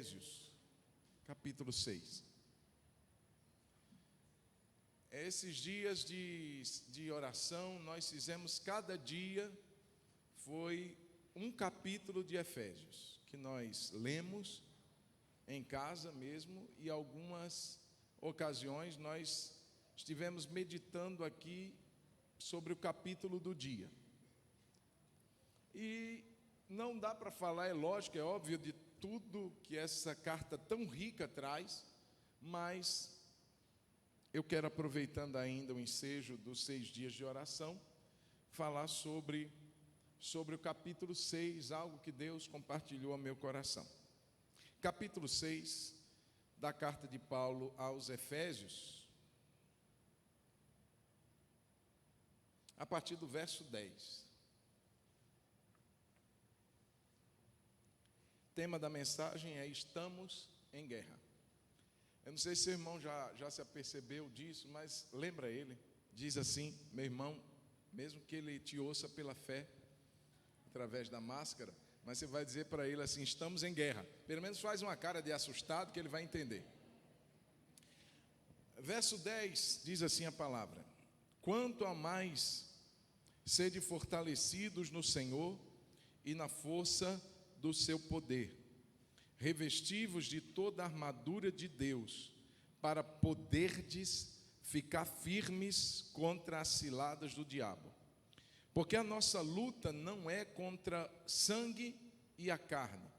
Efésios, capítulo 6. Esses dias de oração, nós fizemos cada dia, foi um capítulo de Efésios, que nós lemos em casa mesmo, e algumas ocasiões nós estivemos meditando aqui sobre o capítulo do dia. E não dá para falar, é lógico, é óbvio, de tudo que essa carta tão rica traz, mas eu quero, aproveitando ainda o ensejo dos 6 dias de oração, falar sobre o capítulo 6, algo que Deus compartilhou ao meu coração. Capítulo 6 da carta de Paulo aos Efésios, a partir do verso 10. O tema da mensagem é: estamos em guerra. Eu não sei se seu irmão já se apercebeu disso, mas lembra ele, diz assim: meu irmão, mesmo que ele te ouça pela fé, através da máscara, mas você vai dizer para ele assim: estamos em guerra. Pelo menos faz uma cara de assustado que ele vai entender. Verso 10 diz assim a palavra: quanto a mais, sede fortalecidos no Senhor e na força do seu poder, revesti-vos de toda a armadura de Deus, para poderdes ficar firmes contra as ciladas do diabo. Porque a nossa luta não é contra sangue e a carne,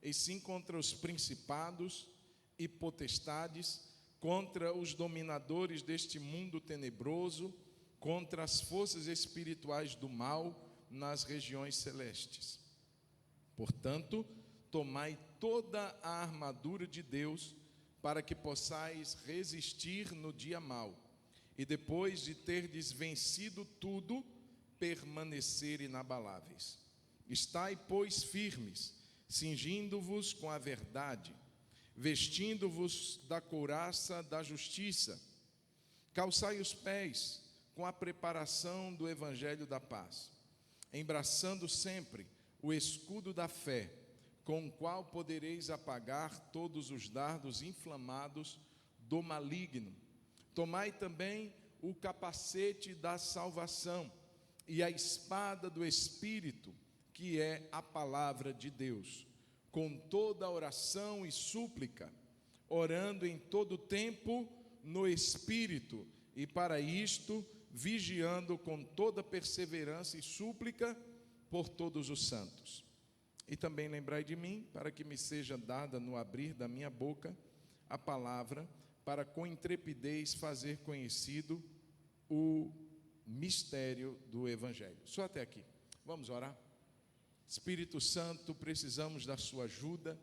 e sim contra os principados e potestades, contra os dominadores deste mundo tenebroso, contra as forças espirituais do mal nas regiões celestes. Portanto, tomai toda a armadura de Deus, para que possais resistir no dia mau, e depois de terdes vencido tudo, permanecer inabaláveis. Estai, pois, firmes, cingindo-vos com a verdade, vestindo-vos da couraça da justiça, calçai os pés com a preparação do evangelho da paz, embraçando sempre o escudo da fé, com o qual podereis apagar todos os dardos inflamados do maligno. Tomai também o capacete da salvação e a espada do Espírito, que é a palavra de Deus, com toda oração e súplica, orando em todo tempo no Espírito, e para isto vigiando com toda perseverança e súplica por todos os santos. E também lembrai de mim, para que me seja dada no abrir da minha boca a palavra, para com intrepidez fazer conhecido o mistério do Evangelho. Só até aqui. Vamos orar? Espírito Santo, precisamos da sua ajuda.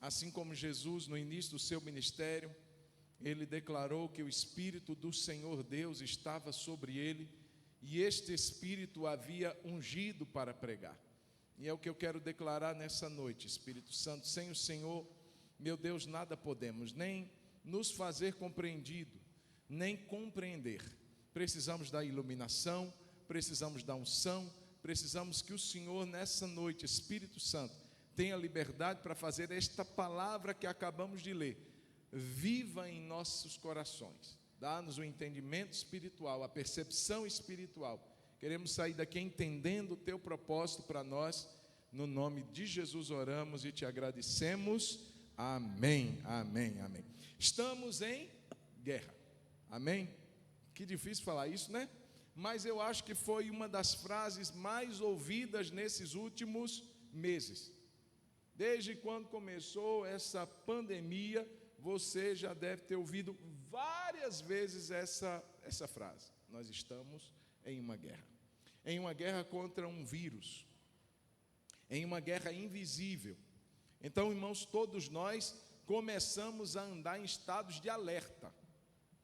Assim como Jesus, no início do seu ministério, ele declarou que o Espírito do Senhor Deus estava sobre ele, e este Espírito havia ungido para pregar. E é o que eu quero declarar nessa noite, Espírito Santo. Sem o Senhor, meu Deus, nada podemos, nem nos fazer compreendido, nem compreender. Precisamos da iluminação, precisamos da unção, precisamos que o Senhor nessa noite, Espírito Santo, tenha liberdade para fazer esta palavra que acabamos de ler viva em nossos corações. Dá-nos o entendimento espiritual, a percepção espiritual. Queremos sair daqui entendendo o teu propósito para nós. No nome de Jesus oramos e te agradecemos. Amém, amém, amém. Estamos em guerra. Amém? Que difícil falar isso, né? Mas eu acho que foi uma das frases mais ouvidas nesses últimos meses. Desde quando começou essa pandemia, você já deve ter ouvido várias vezes essa frase. Nós estamos em uma guerra. Em uma guerra contra um vírus. Em uma guerra invisível. Então, irmãos, todos nós começamos a andar em estados de alerta,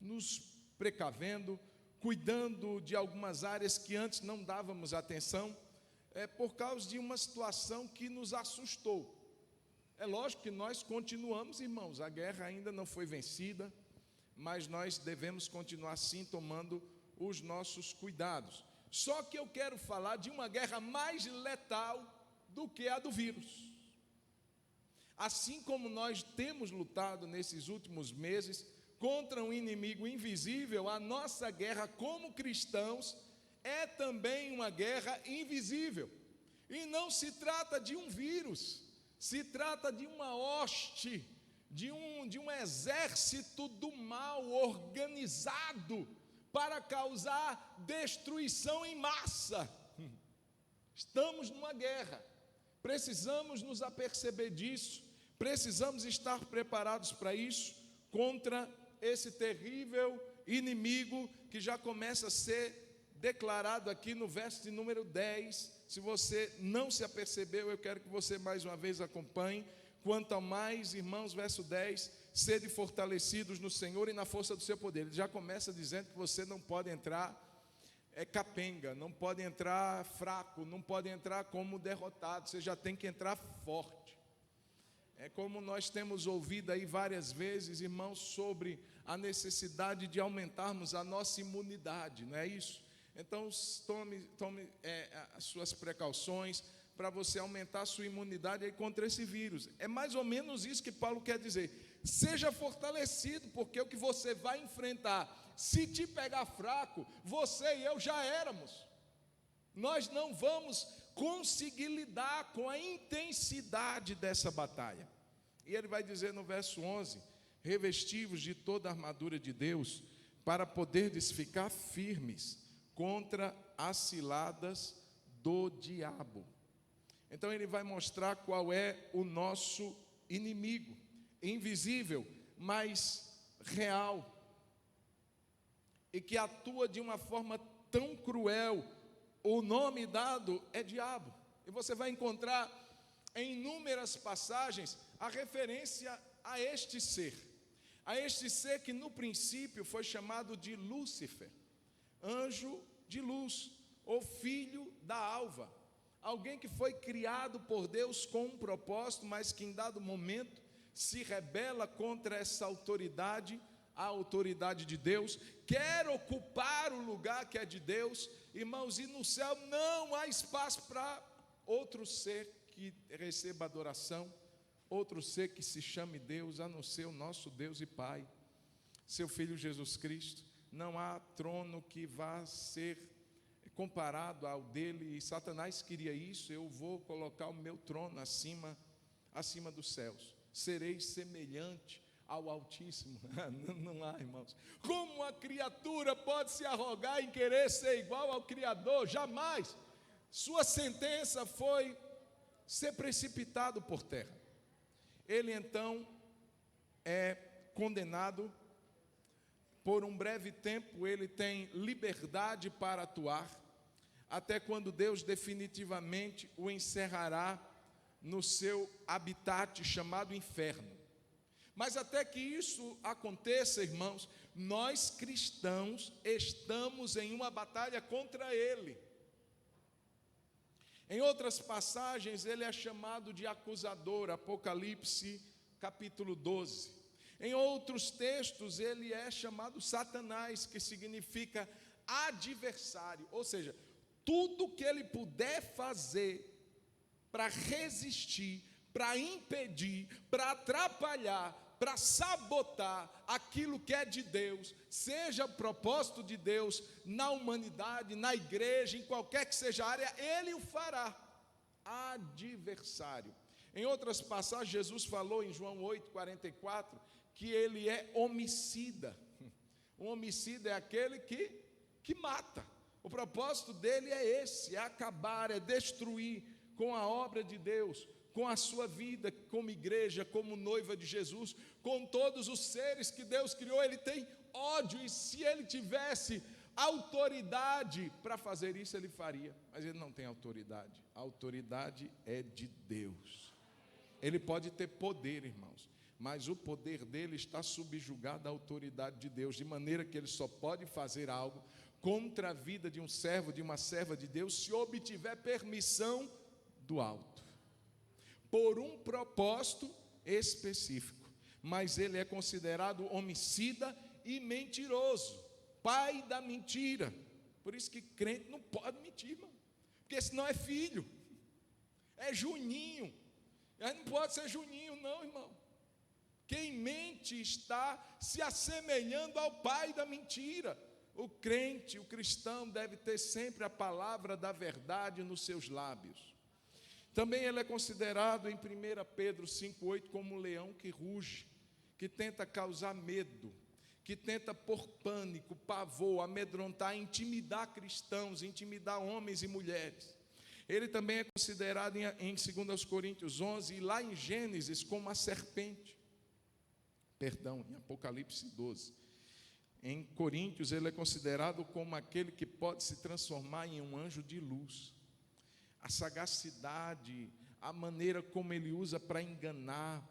nos precavendo, cuidando de algumas áreas que antes não dávamos atenção, por causa de uma situação que nos assustou. É lógico que nós continuamos, irmãos, a guerra ainda não foi vencida, mas nós devemos continuar sim tomando os nossos cuidados. Só que eu quero falar de uma guerra mais letal do que a do vírus. Assim como nós temos lutado nesses últimos meses contra um inimigo invisível, a nossa guerra como cristãos é também uma guerra invisível. E não se trata de um vírus, se trata de uma hoste, de um exército do mal organizado para causar destruição em massa. Estamos numa guerra, precisamos nos aperceber disso, precisamos estar preparados para isso, contra esse terrível inimigo que já começa a ser declarado aqui no verso de número 10. Se você não se apercebeu, eu quero que você mais uma vez acompanhe. Quanto ao mais, irmãos, verso 10, sede fortalecidos no Senhor e na força do seu poder. Ele já começa dizendo que você não pode entrar capenga, não pode entrar fraco, não pode entrar como derrotado, você já tem que entrar forte. É como nós temos ouvido aí várias vezes, irmãos, sobre a necessidade de aumentarmos a nossa imunidade, não é isso? Então, tome as suas precauções para você aumentar a sua imunidade aí contra esse vírus. É mais ou menos isso que Paulo quer dizer. Seja fortalecido, porque o que você vai enfrentar, se te pegar fraco, você e eu já éramos. Nós não vamos conseguir lidar com a intensidade dessa batalha. E ele vai dizer no verso 11: revestivos de toda a armadura de Deus, para poderdes ficar firmes contra as ciladas do diabo. Então ele vai mostrar qual é o nosso inimigo, invisível, mas real, e que atua de uma forma tão cruel. O nome dado é diabo, e você vai encontrar em inúmeras passagens a referência a este ser que no princípio foi chamado de Lúcifer, anjo de luz, ou filho da alva, alguém que foi criado por Deus com um propósito, mas que em dado momento se rebela contra essa autoridade, a autoridade de Deus, quer ocupar o lugar que é de Deus, irmãos, e no céu não há espaço para outro ser que receba adoração, outro ser que se chame Deus, a não ser o nosso Deus e Pai, seu Filho Jesus Cristo. Não há trono que vá ser comparado ao dele, e Satanás queria isso. Eu vou colocar o meu trono acima dos céus, serei semelhante ao Altíssimo. Não há, irmãos. Como uma criatura pode se arrogar em querer ser igual ao Criador? Jamais. Sua sentença foi ser precipitado por terra. Ele então é condenado. Por um breve tempo ele tem liberdade para atuar, até quando Deus definitivamente o encerrará no seu habitat chamado inferno. Mas até que isso aconteça, irmãos, nós cristãos estamos em uma batalha contra ele. Em outras passagens ele é chamado de acusador, Apocalipse capítulo 12. Em outros textos ele é chamado Satanás, que significa adversário, ou seja, tudo que ele puder fazer para resistir, para impedir, para atrapalhar, para sabotar aquilo que é de Deus, seja propósito de Deus na humanidade, na igreja, em qualquer que seja a área, ele o fará. Adversário. Em outras passagens, Jesus falou em João 8,44, que ele é homicida. Um homicida é aquele que mata. O propósito dele é esse, é acabar, é destruir com a obra de Deus, com a sua vida como igreja, como noiva de Jesus, com todos os seres que Deus criou. Ele tem ódio, e se ele tivesse autoridade para fazer isso, ele faria, mas ele não tem autoridade. A autoridade é de Deus. Ele pode ter poder, irmãos, mas o poder dele está subjugado à autoridade de Deus, de maneira que ele só pode fazer algo contra a vida de um servo, de uma serva de Deus, se obtiver permissão do alto, por um propósito específico. Mas ele é considerado homicida e mentiroso, pai da mentira. Por isso que crente não pode mentir, irmão, porque senão é filho, é Juninho, Aí não pode ser Juninho, não, irmão. Quem mente está se assemelhando ao pai da mentira. O crente, o cristão, deve ter sempre a palavra da verdade nos seus lábios. Também ele é considerado em 1 Pedro 5,8 como um leão que ruge, que tenta causar medo, que tenta pôr pânico, pavor, amedrontar, intimidar cristãos, intimidar homens e mulheres. Ele também é considerado em 2 Coríntios 11 e lá em Gênesis como a serpente. Em Apocalipse 12. Em Coríntios ele é considerado como aquele que pode se transformar em um anjo de luz. A sagacidade, a maneira como ele usa para enganar,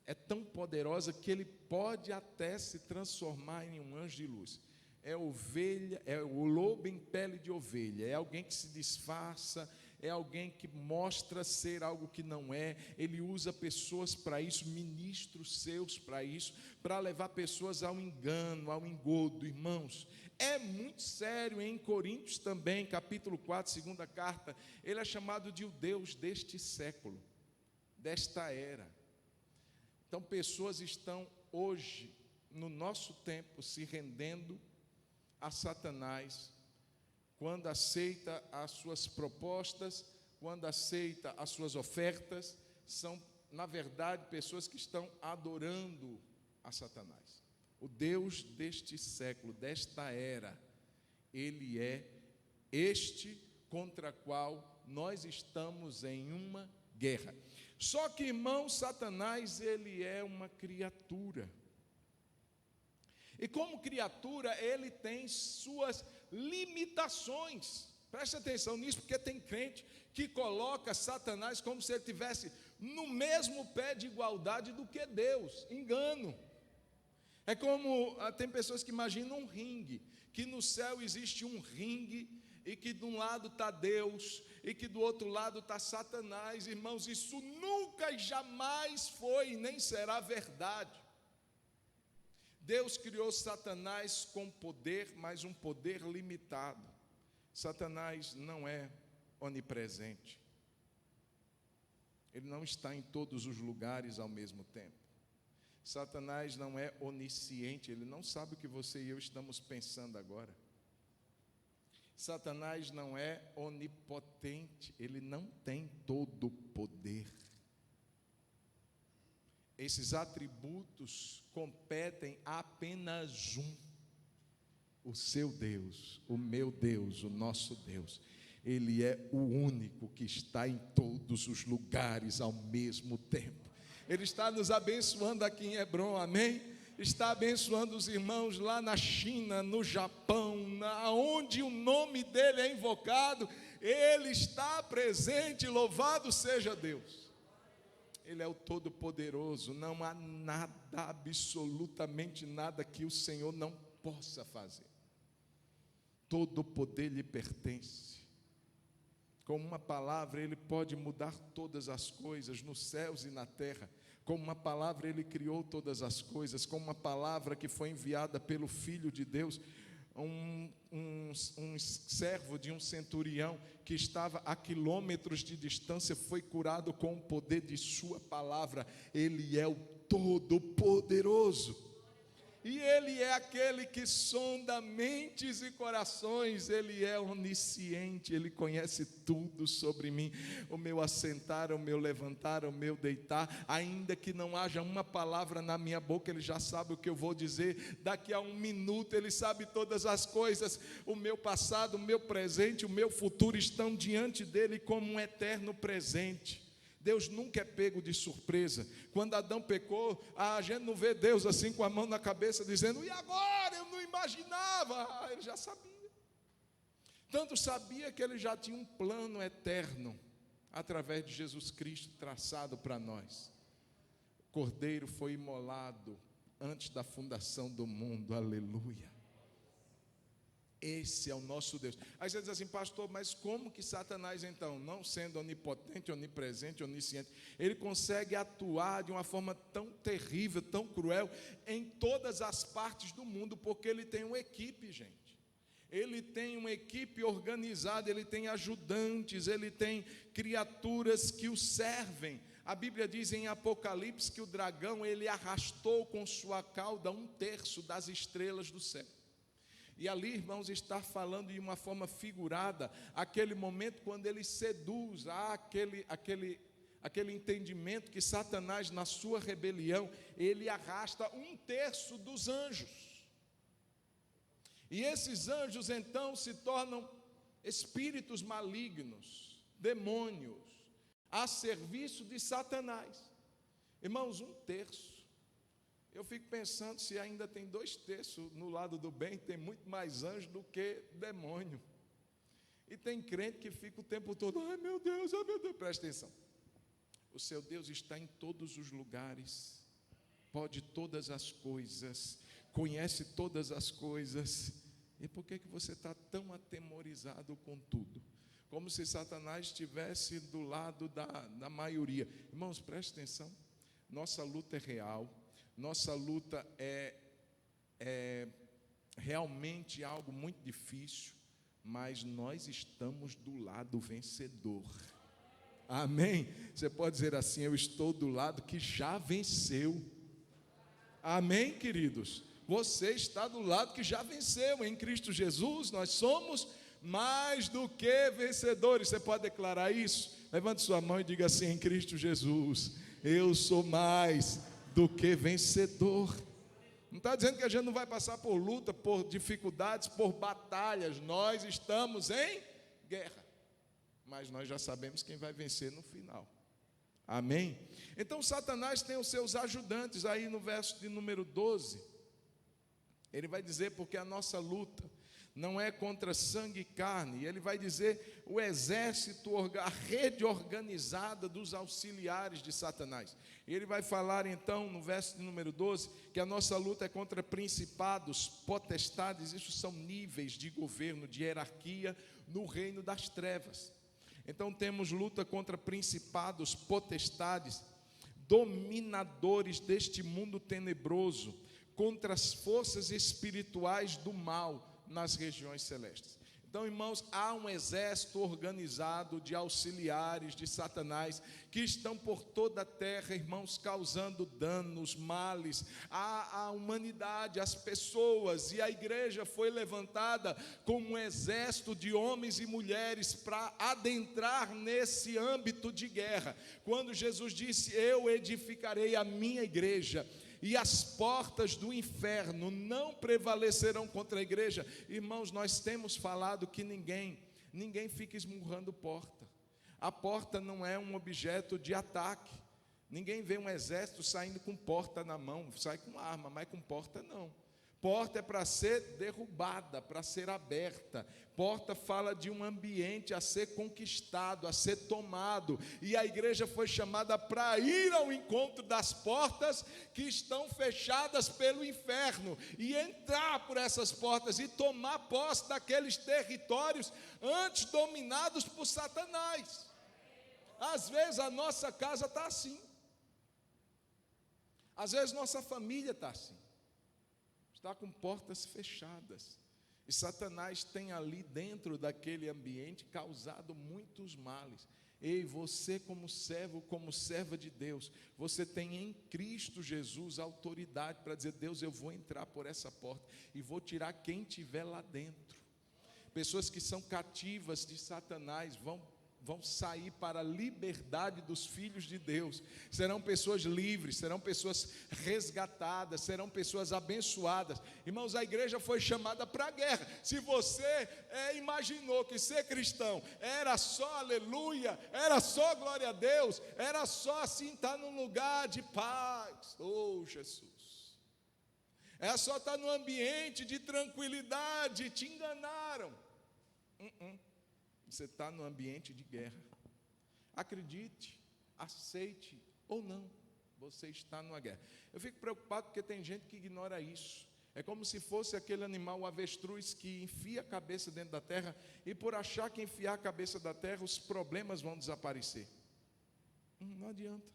é tão poderosa que ele pode até se transformar em um anjo de luz. É ovelha, é o lobo em pele de ovelha, é alguém que se disfarça, é alguém que mostra ser algo que não é. Ele usa pessoas para isso, ministros seus para isso, para levar pessoas ao engano, ao engodo. Irmãos, é muito sério. Em Coríntios também, capítulo 4, segunda carta, ele é chamado de o Deus deste século, desta era. Então, pessoas estão hoje, no nosso tempo, se rendendo a Satanás, quando aceita as suas propostas, quando aceita as suas ofertas, são, na verdade, pessoas que estão adorando a Satanás. O Deus deste século, desta era, ele é este contra qual nós estamos em uma guerra. Só que, irmão, Satanás, ele é uma criatura. E como criatura, ele tem suas limitações. Preste atenção nisso, porque tem crente que coloca Satanás como se ele estivesse no mesmo pé de igualdade do que Deus. Engano. É como, tem pessoas que imaginam um ringue, que no céu existe um ringue, e que de um lado está Deus, e que do outro lado está Satanás. Irmãos, isso nunca e jamais foi, nem será verdade. Deus criou Satanás com poder, mas um poder limitado. Satanás não é onipresente. Ele não está em todos os lugares ao mesmo tempo. Satanás não é onisciente, ele não sabe o que você e eu estamos pensando agora. Satanás não é onipotente, ele não tem todo o poder. Esses atributos competem a apenas um, o seu Deus, o meu Deus, o nosso Deus. Ele é o único que está em todos os lugares ao mesmo tempo. Ele está nos abençoando aqui em Hebron, amém? Está abençoando os irmãos lá na China, no Japão, onde o nome dele é invocado, ele está presente, louvado seja Deus. Ele é o Todo-Poderoso, não há nada, absolutamente nada que o Senhor não possa fazer. Todo o poder lhe pertence. Com uma palavra ele pode mudar todas as coisas nos céus e na terra. Com uma palavra ele criou todas as coisas. Com uma palavra que foi enviada pelo Filho de Deus, um servo de um centurião que estava a quilômetros de distância foi curado com o poder de sua palavra. Ele é o Todo-Poderoso. E ele é aquele que sonda mentes e corações. Ele é onisciente, ele conhece tudo sobre mim, o meu assentar, o meu levantar, o meu deitar. Ainda que não haja uma palavra na minha boca, ele já sabe o que eu vou dizer. Daqui a um minuto ele sabe todas as coisas. O meu passado, o meu presente, o meu futuro estão diante dele como um eterno presente. Deus nunca é pego de surpresa. Quando Adão pecou, a gente não vê Deus assim com a mão na cabeça dizendo: e agora? Eu não imaginava. Ele já sabia. Tanto sabia que ele já tinha um plano eterno através de Jesus Cristo traçado para nós. O Cordeiro foi imolado antes da fundação do mundo. Aleluia. Esse é o nosso Deus. Aí você diz assim: pastor, mas como que Satanás então, não sendo onipotente, onipresente, onisciente, ele consegue atuar de uma forma tão terrível, tão cruel, em todas as partes do mundo? Porque ele tem uma equipe, gente. Ele tem uma equipe organizada, ele tem ajudantes, ele tem criaturas que o servem. A Bíblia diz em Apocalipse que o dragão, ele arrastou com sua cauda 1/3 das estrelas do céu. E ali, irmãos, está falando de uma forma figurada, aquele momento quando ele seduz aquele entendimento que Satanás, na sua rebelião, ele arrasta 1/3 dos anjos. E esses anjos, então, se tornam espíritos malignos, demônios, a serviço de Satanás. Irmãos, 1/3. Eu fico pensando se ainda tem 2/3 no lado do bem, tem muito mais anjo do que demônio. E tem crente que fica o tempo todo, ai meu Deus, presta atenção. O seu Deus está em todos os lugares, pode todas as coisas, conhece todas as coisas. E por que você está tão atemorizado com tudo? Como se Satanás estivesse do lado da maioria. Irmãos, presta atenção, nossa luta é real. Nossa luta é realmente algo muito difícil, mas nós estamos do lado vencedor. Amém? Você pode dizer assim, eu estou do lado que já venceu. Amém, queridos? Você está do lado que já venceu. Em Cristo Jesus nós somos mais do que vencedores. Você pode declarar isso? Levante sua mão e diga assim, em Cristo Jesus, eu sou mais do que vencedor. Não está dizendo que a gente não vai passar por luta, por dificuldades, por batalhas. Nós estamos em guerra, mas nós já sabemos quem vai vencer no final. Amém? Então Satanás tem os seus ajudantes. Aí no verso de número 12, ele vai dizer, porque a nossa luta não é contra sangue e carne. E ele vai dizer o exército, a rede organizada dos auxiliares de Satanás. E ele vai falar então no verso de número 12, que a nossa luta é contra principados, potestades. Isso são níveis de governo, de hierarquia no reino das trevas. Então temos luta contra principados, potestades, dominadores deste mundo tenebroso, contra as forças espirituais do mal nas regiões celestes. Então, irmãos, há um exército organizado de auxiliares de Satanás que estão por toda a terra, irmãos, causando danos, males à humanidade, às pessoas. E a igreja foi levantada como um exército de homens e mulheres para adentrar nesse âmbito de guerra. Quando Jesus disse, eu edificarei a minha igreja, e as portas do inferno não prevalecerão contra a igreja. Irmãos, nós temos falado que ninguém fica esmurrando porta. A porta não é um objeto de ataque. Ninguém vê um exército saindo com porta na mão, sai com arma, mas com porta não. Porta é para ser derrubada, para ser aberta. Porta fala de um ambiente a ser conquistado, a ser tomado. E a igreja foi chamada para ir ao encontro das portas que estão fechadas pelo inferno. E entrar por essas portas e tomar posse daqueles territórios antes dominados por Satanás. Às vezes a nossa casa está assim. Às vezes nossa família está assim. Está com portas fechadas. E Satanás tem ali dentro daquele ambiente causado muitos males. Ei, você como servo, como serva de Deus, você tem em Cristo Jesus autoridade para dizer, Deus, eu vou entrar por essa porta e vou tirar quem estiver lá dentro. Pessoas que são cativas de Satanás vão sair para a liberdade dos filhos de Deus. Serão pessoas livres, serão pessoas resgatadas, serão pessoas abençoadas. Irmãos, a igreja foi chamada para a guerra. Se você imaginou que ser cristão era só aleluia, era só glória a Deus, era só assim estar num lugar de paz, oh Jesus, é só estar num ambiente de tranquilidade, te enganaram. Você está no ambiente de guerra. Acredite, aceite ou não, você está numa guerra. Eu fico preocupado porque tem gente que ignora isso. É como se fosse aquele animal, o avestruz, que enfia a cabeça dentro da terra e por achar que enfiar a cabeça da terra, os problemas vão desaparecer. Não adianta,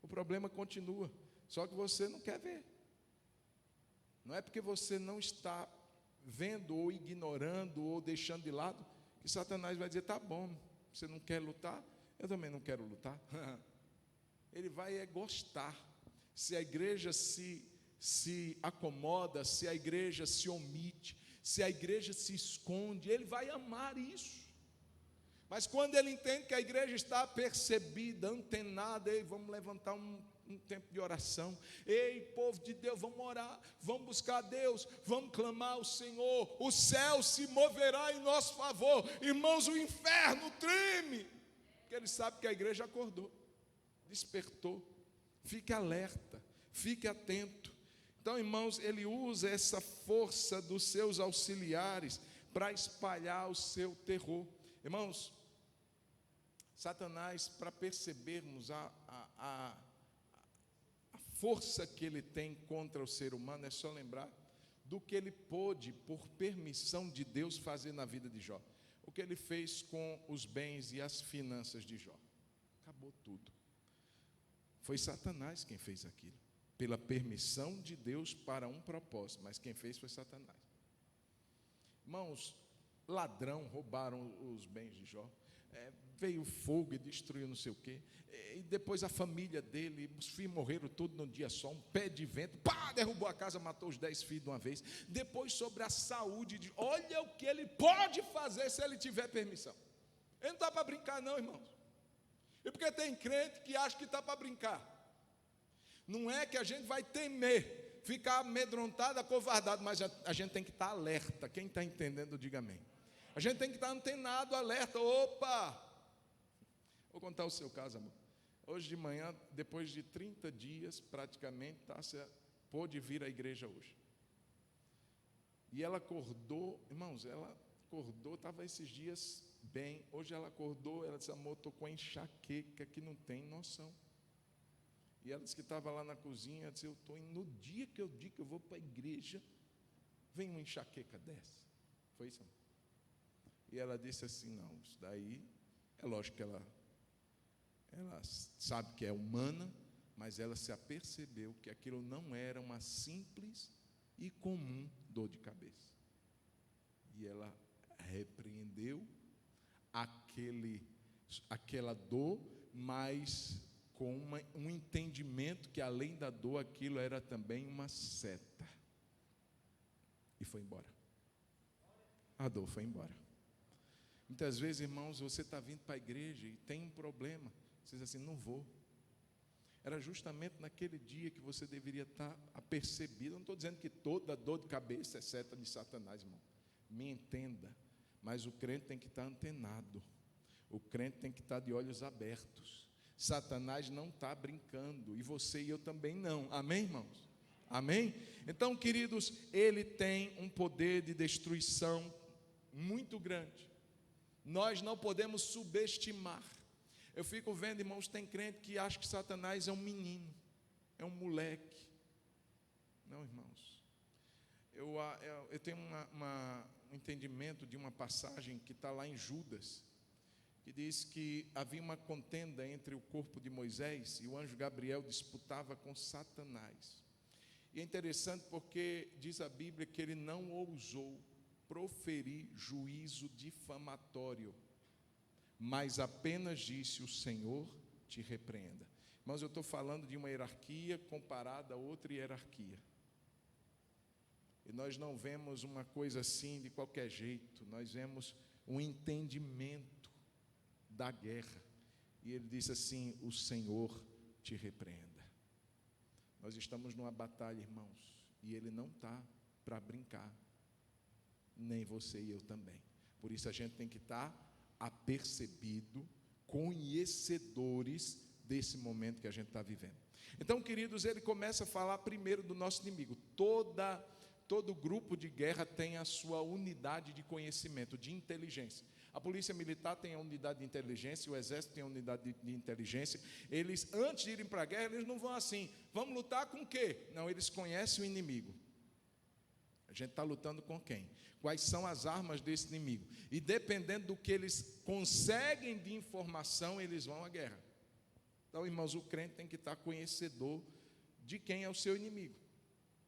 o problema continua, só que você não quer ver. Não é porque você não está vendo ou ignorando ou deixando de lado que Satanás vai dizer, tá bom, você não quer lutar? Eu também não quero lutar. ele vai gostar. Se a igreja se acomoda, se a igreja se omite, se a igreja se esconde, ele vai amar isso. Mas quando ele entende que a igreja está percebida, antenada, ei, vamos levantar um tempo de oração, ei, povo de Deus, vamos orar, vamos buscar a Deus, vamos clamar ao Senhor, o céu se moverá em nosso favor, irmãos, o inferno treme, porque ele sabe que a igreja acordou, despertou. Fique alerta, fique atento. Então, irmãos, ele usa essa força dos seus auxiliares para espalhar o seu terror. Irmãos, Satanás, para percebermos a força que ele tem contra o ser humano, é só lembrar do que ele pôde, por permissão de Deus, fazer na vida de Jó. O que ele fez com os bens e as finanças de Jó. Acabou tudo. Foi Satanás quem fez aquilo, pela permissão de Deus para um propósito, mas quem fez foi Satanás. Irmãos, ladrão, roubaram os bens de Jó, veio fogo e destruiu não sei o quê, e depois a família dele, os filhos morreram todos num dia só, um pé de vento, pá, derrubou a casa, matou os 10 filhos de uma vez. Depois sobre a saúde, olha o que ele pode fazer se ele tiver permissão. Ele não está para brincar não, irmãos. E porque tem crente que acha que está para brincar. Não é que a gente vai temer, ficar amedrontado, acovardado, mas a gente tem que estar alerta. Quem está entendendo, diga amém. A gente tem que estar antenado, alerta. Opa! Vou contar o seu caso, amor. Hoje de manhã, depois de 30 dias, praticamente, Tássia pôde vir à igreja hoje. E ela acordou, irmãos, ela acordou, estava esses dias bem. Hoje ela acordou, ela disse, amor, estou com a enxaqueca que não tem noção. E ela disse que estava lá na cozinha, ela disse, eu estou indo, no dia que eu digo que eu vou para a igreja, vem uma enxaqueca dessa. Foi isso, amor? E ela disse assim, não, isso daí, é lógico que ela sabe que é humana, mas ela se apercebeu que aquilo não era uma simples e comum dor de cabeça. E ela repreendeu aquela dor, mas com um entendimento que além da dor, aquilo era também uma seta. E foi embora. A dor foi embora. Muitas vezes, irmãos, você está vindo para a igreja e tem um problema. Você diz assim, não vou. Era justamente naquele dia que você deveria estar apercebido. Eu não estou dizendo que toda dor de cabeça é seta de Satanás, irmão. Me entenda. Mas o crente tem que estar antenado. O crente tem que estar de olhos abertos. Satanás não está brincando. E você e eu também não. Amém, irmãos? Amém? Então, queridos, ele tem um poder de destruição muito grande. Nós não podemos subestimar. Eu fico vendo, irmãos, tem crente que acha que Satanás é um menino, é um moleque. Não, irmãos. Eu tenho um entendimento de uma passagem que está lá em Judas, que diz que havia uma contenda entre o corpo de Moisés e o anjo Gabriel disputava com Satanás. E é interessante porque diz a Bíblia que ele não ousou proferir juízo difamatório, mas apenas disse, o Senhor te repreenda. Mas eu estou falando de uma hierarquia comparada a outra hierarquia. E nós não vemos uma coisa assim de qualquer jeito, nós vemos um entendimento da guerra. E ele disse assim, o Senhor te repreenda. Nós estamos numa batalha, irmãos, e ele não está para brincar, nem você e eu também. Por isso a gente tem que estar apercebido, conhecedores desse momento que a gente está vivendo. Então, queridos, ele começa a falar primeiro do nosso inimigo. Todo grupo de guerra tem a sua unidade de conhecimento, de inteligência. A polícia militar tem a unidade de inteligência, o exército tem a unidade de inteligência. Eles, antes de irem para a guerra, eles não vão assim, vamos lutar com o quê? Não, eles conhecem o inimigo. A gente está lutando com quem? Quais são as armas desse inimigo? E dependendo do que eles conseguem de informação, eles vão à guerra. Então, irmãos, o crente tem que estar conhecedor de quem é o seu inimigo,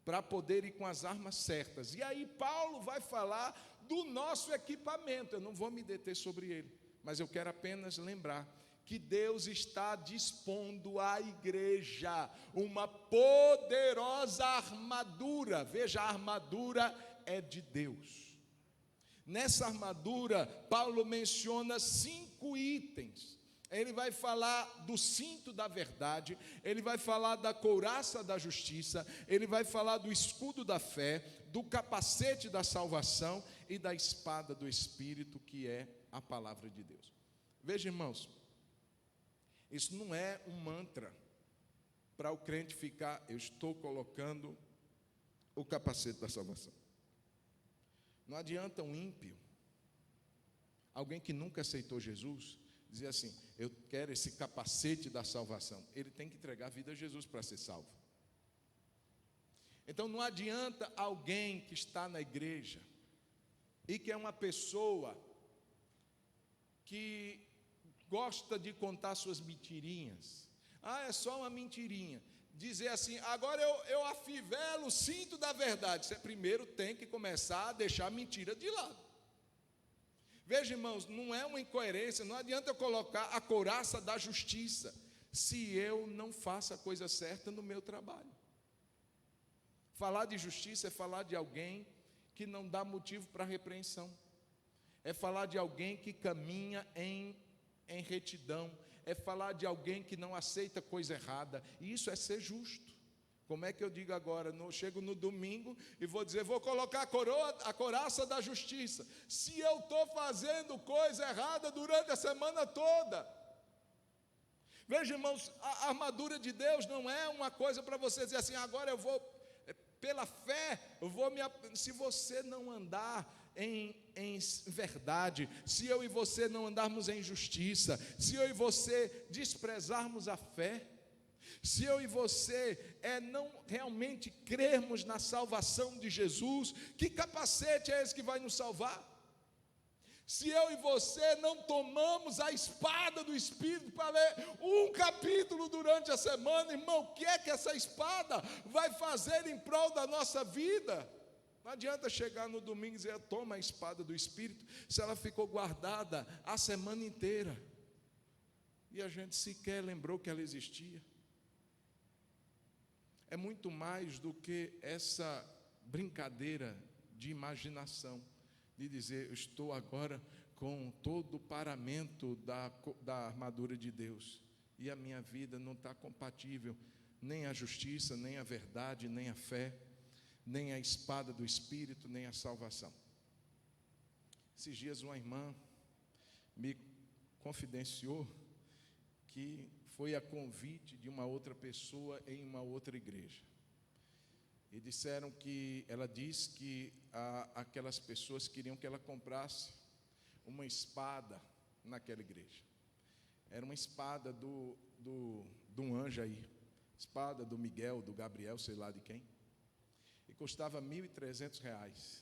para poder ir com as armas certas. E aí Paulo vai falar do nosso equipamento. Eu não vou me deter sobre ele, mas eu quero apenas lembrar que Deus está dispondo à igreja uma poderosa armadura. Veja, a armadura é de Deus. Nessa armadura, Paulo menciona 5 itens. Ele vai falar do cinto da verdade, ele vai falar da couraça da justiça, ele vai falar do escudo da fé, do capacete da salvação e da espada do Espírito, que é a palavra de Deus. Veja, irmãos, isso não é um mantra para o crente ficar, eu estou colocando o capacete da salvação. Não adianta um ímpio, alguém que nunca aceitou Jesus, dizer assim, eu quero esse capacete da salvação. Ele tem que entregar a vida a Jesus para ser salvo. Então não adianta alguém que está na igreja e que é uma pessoa que gosta de contar suas mentirinhas. É só uma mentirinha. Dizer assim, agora eu afivelo o cinto da verdade. Você primeiro tem que começar a deixar a mentira de lado. Veja, irmãos, não é uma incoerência, não adianta eu colocar a couraça da justiça, se eu não faço a coisa certa no meu trabalho. Falar de justiça é falar de alguém que não dá motivo para repreensão. É falar de alguém que caminha em retidão. É falar de alguém que não aceita coisa errada. E isso é ser justo. Como é que eu digo agora? Chego no domingo e vou dizer, vou colocar a couraça da justiça. Se eu estou fazendo coisa errada durante a semana toda. Veja, irmãos, a armadura de Deus não é uma coisa para você dizer assim, agora eu vou, pela fé, se você não andar em verdade, se eu e você não andarmos em justiça, se eu e você desprezarmos a fé, se eu e você não realmente crermos na salvação de Jesus, que capacete é esse que vai nos salvar? Se eu e você não tomamos a espada do Espírito para ler um capítulo durante a semana, irmão, o que é que essa espada vai fazer em prol da nossa vida? Não adianta chegar no domingo e dizer, toma a espada do Espírito, se ela ficou guardada a semana inteira, e a gente sequer lembrou que ela existia. É muito mais do que essa brincadeira de imaginação, de dizer, eu estou agora com todo o paramento da armadura de Deus, e a minha vida não está compatível, nem a justiça, nem a verdade, nem a fé, nem a espada do Espírito, nem a salvação. Esses dias uma irmã me confidenciou que foi a convite de uma outra pessoa em uma outra igreja. E disseram que, ela disse que aquelas pessoas queriam que ela comprasse uma espada naquela igreja. Era uma espada de um anjo aí, espada do Miguel, do Gabriel, sei lá de quem. E custava R$1.300.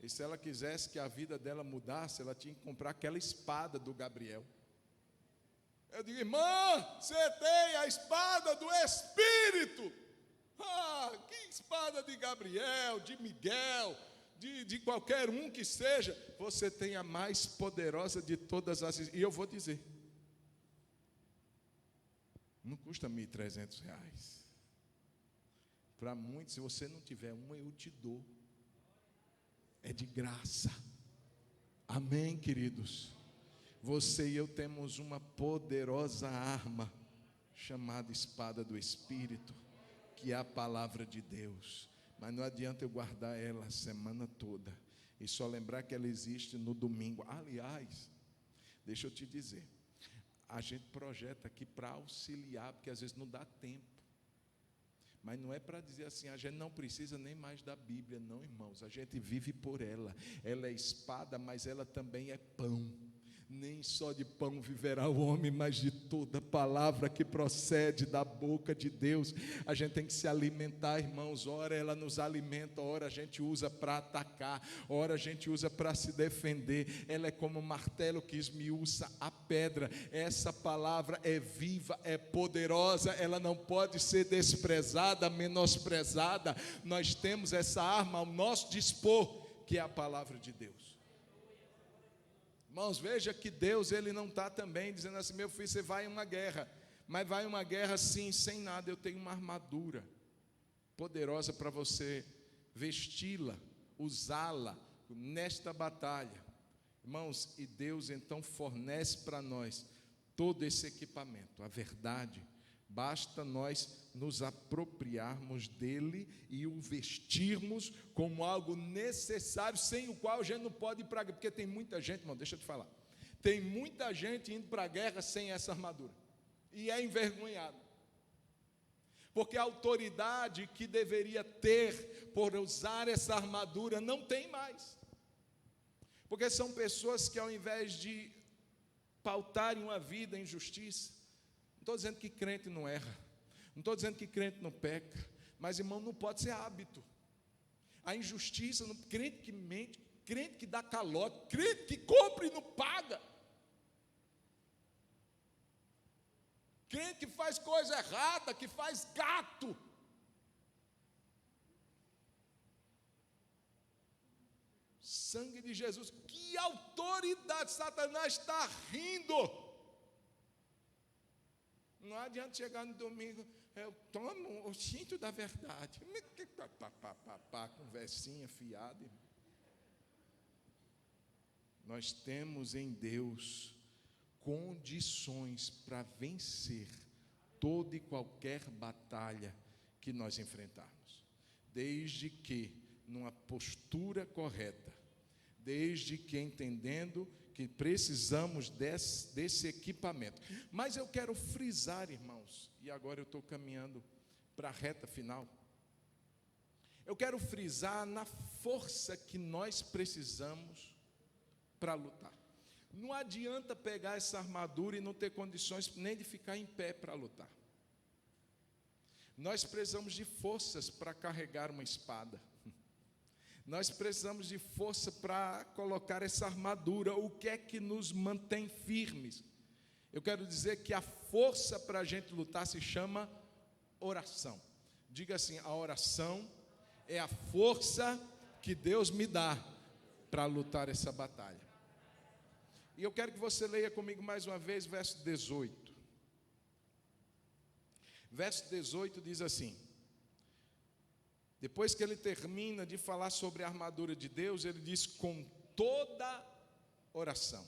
E se ela quisesse que a vida dela mudasse, ela tinha que comprar aquela espada do Gabriel. Eu digo, irmã, você tem a espada do Espírito. Que espada de Gabriel, de Miguel, de qualquer um que seja. Você tem a mais poderosa de todas as. E eu vou dizer, não custa R$1.300. Para muitos, se você não tiver uma, eu te dou. É de graça. Amém, queridos? Você e eu temos uma poderosa arma, chamada espada do Espírito, que é a palavra de Deus. Mas não adianta eu guardar ela a semana toda, e só lembrar que ela existe no domingo. Aliás, deixa eu te dizer, a gente projeta aqui para auxiliar, porque às vezes não dá tempo. Mas não é para dizer assim, a gente não precisa nem mais da Bíblia, não, irmãos. A gente vive por ela. Ela é espada, mas ela também é pão. Nem só de pão viverá o homem, mas de toda palavra que procede da boca de Deus. A gente tem que se alimentar, irmãos. Ora ela nos alimenta, ora a gente usa para atacar, ora a gente usa para se defender. Ela é como um martelo que esmiuça a pedra. Essa palavra é viva, é poderosa, ela não pode ser desprezada, menosprezada. Nós temos essa arma ao nosso dispor, que é a palavra de Deus. Irmãos, veja que Deus, Ele não está também dizendo assim: meu filho, você vai em uma guerra, mas vai em uma guerra assim, sem nada. Eu tenho uma armadura poderosa para você vesti-la, usá-la nesta batalha. Irmãos, e Deus então fornece para nós todo esse equipamento. A verdade, basta nós nos apropriarmos dele e o vestirmos como algo necessário, sem o qual a gente não pode ir para a guerra. Porque tem muita gente, irmão, deixa eu te falar, tem muita gente indo para a guerra sem essa armadura, e é envergonhado, porque a autoridade que deveria ter por usar essa armadura não tem mais, porque são pessoas que, ao invés de pautarem uma vida em justiça, não estou dizendo que crente não erra, não estou dizendo que crente não peca, mas, irmão, não pode ser hábito. A injustiça, crente que mente, crente que dá calote, crente que compra e não paga, crente que faz coisa errada, que faz gato. Sangue de Jesus, que autoridade! Satanás está rindo. Não adianta chegar no domingo, eu tomo o cinto da verdade, conversinha fiada. Nós temos em Deus condições para vencer toda e qualquer batalha que nós enfrentarmos, desde que numa postura correta, desde que entendendo que precisamos desse equipamento. Mas eu quero frisar, irmãos, e agora eu estou caminhando para a reta final, eu quero frisar na força que nós precisamos para lutar. Não adianta pegar essa armadura e não ter condições nem de ficar em pé para lutar. Nós precisamos de forças para carregar uma espada. Nós precisamos de força para colocar essa armadura. O que é que nos mantém firmes? Eu quero dizer que a força para a gente lutar se chama oração. Diga assim: a oração é a força que Deus me dá para lutar essa batalha. E eu quero que você leia comigo mais uma vez verso 18. Verso 18 diz assim: depois que ele termina de falar sobre a armadura de Deus, ele diz: com toda oração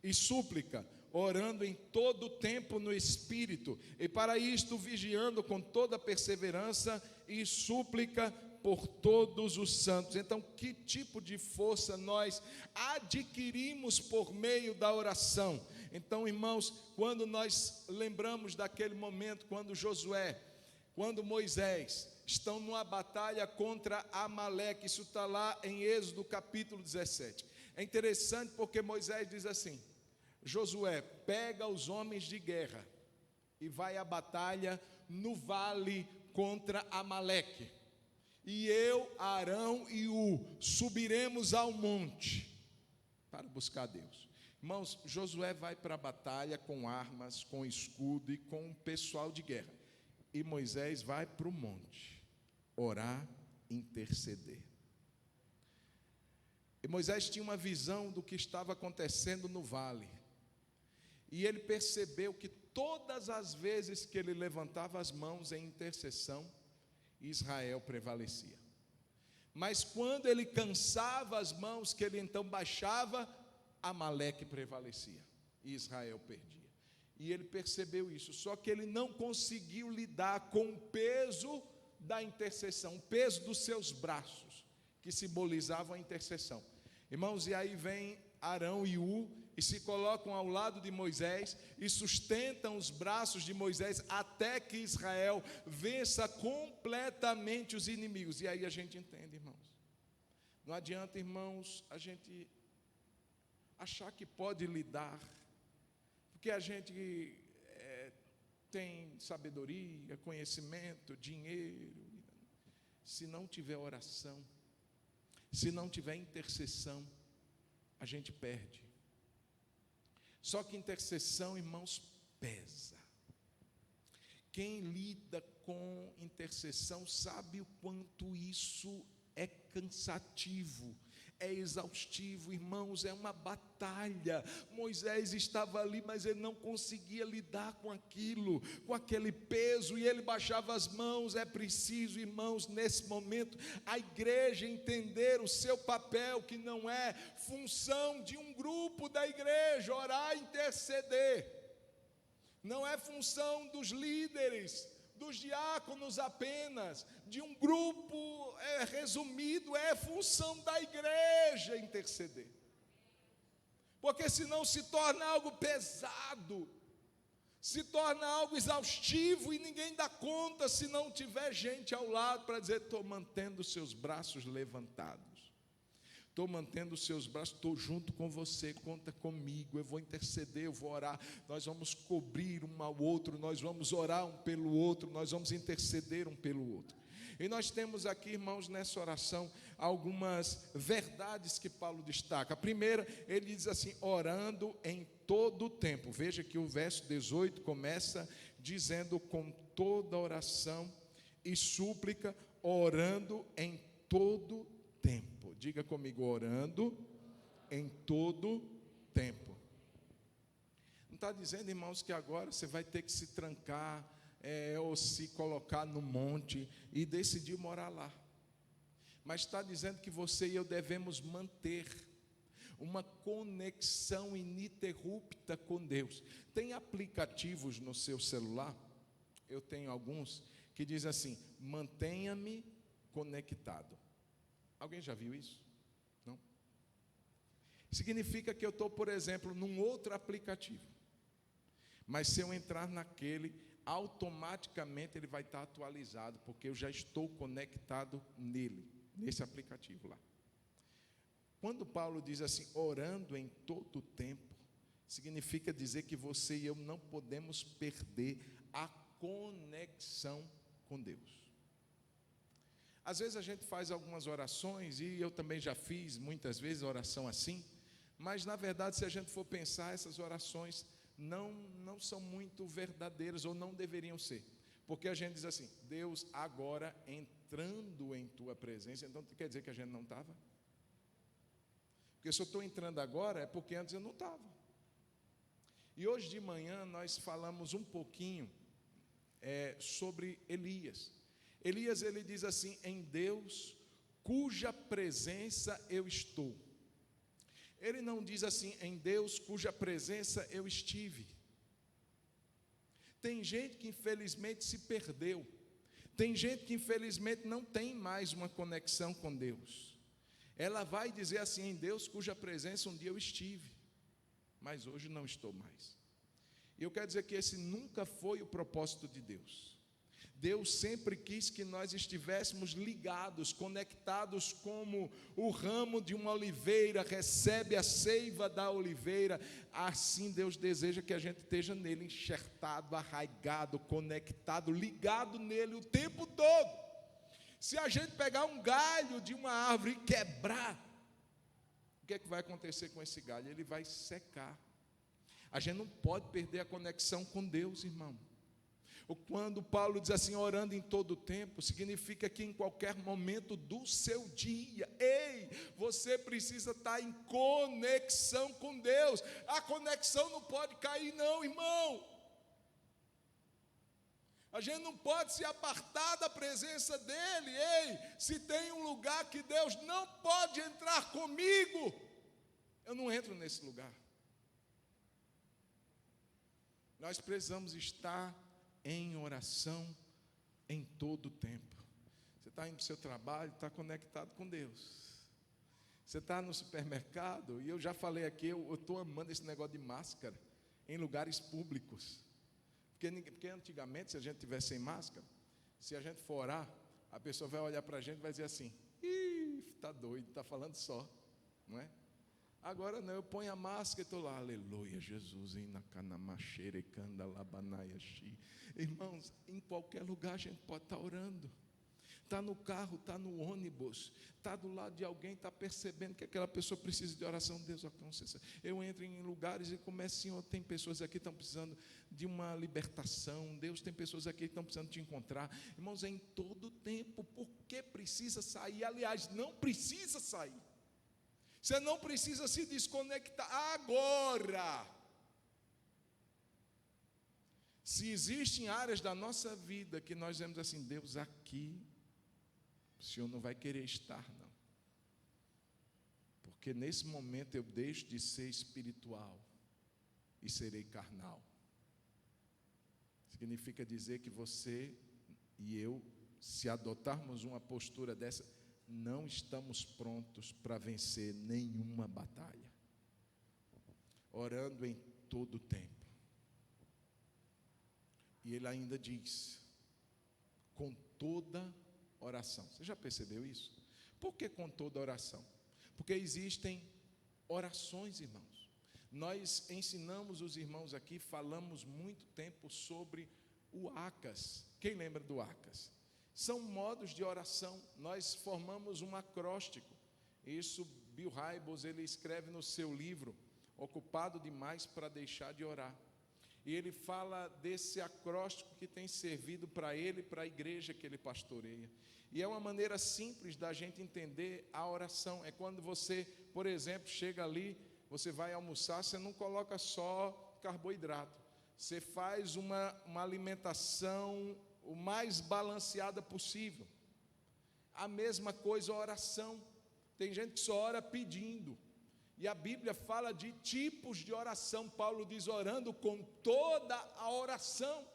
e súplica, orando em todo o tempo no Espírito, e para isto vigiando com toda perseverança e súplica por todos os santos. Então, que tipo de força nós adquirimos por meio da oração? Então, irmãos, quando nós lembramos daquele momento, quando Moisés estão numa batalha contra Amaleque, isso está lá em Êxodo capítulo 17. É interessante porque Moisés diz assim: Josué, pega os homens de guerra e vai à batalha no vale contra Amaleque, e eu, Arão e subiremos ao monte para buscar Deus. Irmãos, Josué vai para a batalha com armas, com escudo e com um pessoal de guerra, e Moisés vai para o monte orar, interceder. E Moisés tinha uma visão do que estava acontecendo no vale, e ele percebeu que todas as vezes que ele levantava as mãos em intercessão, Israel prevalecia. Mas quando ele cansava as mãos, que ele então baixava, Amaleque prevalecia e Israel perdia. E ele percebeu isso, só que ele não conseguiu lidar com o peso da intercessão, o peso dos seus braços, que simbolizavam a intercessão. Irmãos, e aí vem Arão e e se colocam ao lado de Moisés e sustentam os braços de Moisés até que Israel vença completamente os inimigos. E aí a gente entende, irmãos. Não adianta, irmãos, a gente achar que pode lidar, porque a gente tem sabedoria, conhecimento, dinheiro. Se não tiver oração, se não tiver intercessão, a gente perde. Só que intercessão, irmãos, pesa. Quem lida com intercessão sabe o quanto isso é cansativo, é exaustivo, irmãos, é uma batalha. Moisés estava ali, mas ele não conseguia lidar com aquilo, com aquele peso, e ele baixava as mãos. É preciso, irmãos, nesse momento, a igreja entender o seu papel, que não é função de um grupo da igreja, orar e interceder. Não é função dos líderes, dos diáconos apenas, de um grupo resumido, é função da igreja interceder. Porque senão se torna algo pesado, se torna algo exaustivo e ninguém dá conta se não tiver gente ao lado para dizer: estou mantendo os seus braços levantados. Estou mantendo os seus braços, estou junto com você, conta comigo, eu vou interceder, eu vou orar, nós vamos cobrir um ao outro, nós vamos orar um pelo outro, nós vamos interceder um pelo outro. E nós temos aqui, irmãos, nessa oração, algumas verdades que Paulo destaca. A primeira, ele diz assim: orando em todo o tempo. Veja que o verso 18 começa dizendo: com toda oração e súplica, orando em todo tempo. Diga comigo: orando em todo tempo. Não está dizendo, irmãos, que agora você vai ter que se trancar, ou se colocar no monte e decidir morar lá. Mas está dizendo que você e eu devemos manter uma conexão ininterrupta com Deus. Tem aplicativos no seu celular, eu tenho alguns, que dizem assim: mantenha-me conectado. Alguém já viu isso? Não? Significa que eu estou, por exemplo, num outro aplicativo, mas se eu entrar naquele, automaticamente ele vai estar atualizado, porque eu já estou conectado nele, nesse aplicativo lá. Quando Paulo diz assim, orando em todo o tempo, significa dizer que você e eu não podemos perder a conexão com Deus. Às vezes a gente faz algumas orações, e eu também já fiz muitas vezes oração assim, mas na verdade, se a gente for pensar, essas orações não são muito verdadeiras, ou não deveriam ser, porque a gente diz assim: Deus, agora entrando em tua presença. Então quer dizer que a gente não estava? Porque se eu estou entrando agora, é porque antes eu não estava. E hoje de manhã nós falamos um pouquinho sobre Elias. Elias, ele diz assim: em Deus, cuja presença eu estou. Ele não diz assim: em Deus, cuja presença eu estive. Tem gente que infelizmente se perdeu. Tem gente que infelizmente não tem mais uma conexão com Deus. Ela vai dizer assim: em Deus, cuja presença um dia eu estive, mas hoje não estou mais. E eu quero dizer que esse nunca foi o propósito de Deus. Deus sempre quis que nós estivéssemos ligados, conectados, como o ramo de uma oliveira recebe a seiva da oliveira. Assim Deus deseja que a gente esteja nele, enxertado, arraigado, conectado, ligado nele o tempo todo. Se a gente pegar um galho de uma árvore e quebrar, o que é que vai acontecer com esse galho? Ele vai secar. A gente não pode perder a conexão com Deus, irmão. Quando Paulo diz assim, orando em todo o tempo, significa que em qualquer momento do seu dia, você precisa estar em conexão com Deus. A conexão não pode cair não, irmão. A gente não pode se apartar da presença dEle. Se tem um lugar que Deus não pode entrar comigo, eu não entro nesse lugar. Nós precisamos estar em oração em todo o tempo. Você está indo para o seu trabalho, está conectado com Deus. Você está no supermercado, e eu já falei aqui, eu estou amando esse negócio de máscara em lugares públicos. Porque antigamente, se a gente tivesse sem máscara, se a gente for orar, a pessoa vai olhar para a gente e vai dizer assim: está doido, está falando só, não é? Agora não, eu ponho a máscara e estou lá, aleluia, Jesus, irmãos, em qualquer lugar a gente pode estar orando. Está no carro, está no ônibus, está do lado de alguém, está percebendo que aquela pessoa precisa de oração. Deus, eu entro em lugares e começo, Senhor, tem pessoas aqui que estão precisando de uma libertação. Deus, tem pessoas aqui que estão precisando te encontrar. Irmãos, é em todo tempo. Por que precisa sair? Aliás, não precisa sair. Você não precisa se desconectar agora. Se existem áreas da nossa vida que nós vemos assim, Deus, aqui o Senhor não vai querer estar, não. Porque nesse momento eu deixo de ser espiritual e serei carnal. Significa dizer que você e eu, se adotarmos uma postura dessa, não estamos prontos para vencer nenhuma batalha. Orando em todo o tempo. E ele ainda diz, com toda oração. Você já percebeu isso? Por que com toda oração? Porque existem orações, irmãos. Nós ensinamos os irmãos aqui, falamos muito tempo sobre o ACAS. Quem lembra do ACAS? São modos de oração. Nós formamos um acróstico. Isso Bill Hybels, ele escreve no seu livro, Ocupado Demais para Deixar de Orar. E ele fala desse acróstico que tem servido para ele e para a igreja que ele pastoreia. E é uma maneira simples da gente entender a oração. É quando você, por exemplo, chega ali, você vai almoçar, você não coloca só carboidrato. Você faz uma alimentação o mais balanceada possível. A mesma coisa a oração. Tem gente que só ora pedindo. E a Bíblia fala de tipos de oração. Paulo diz orando com toda a oração.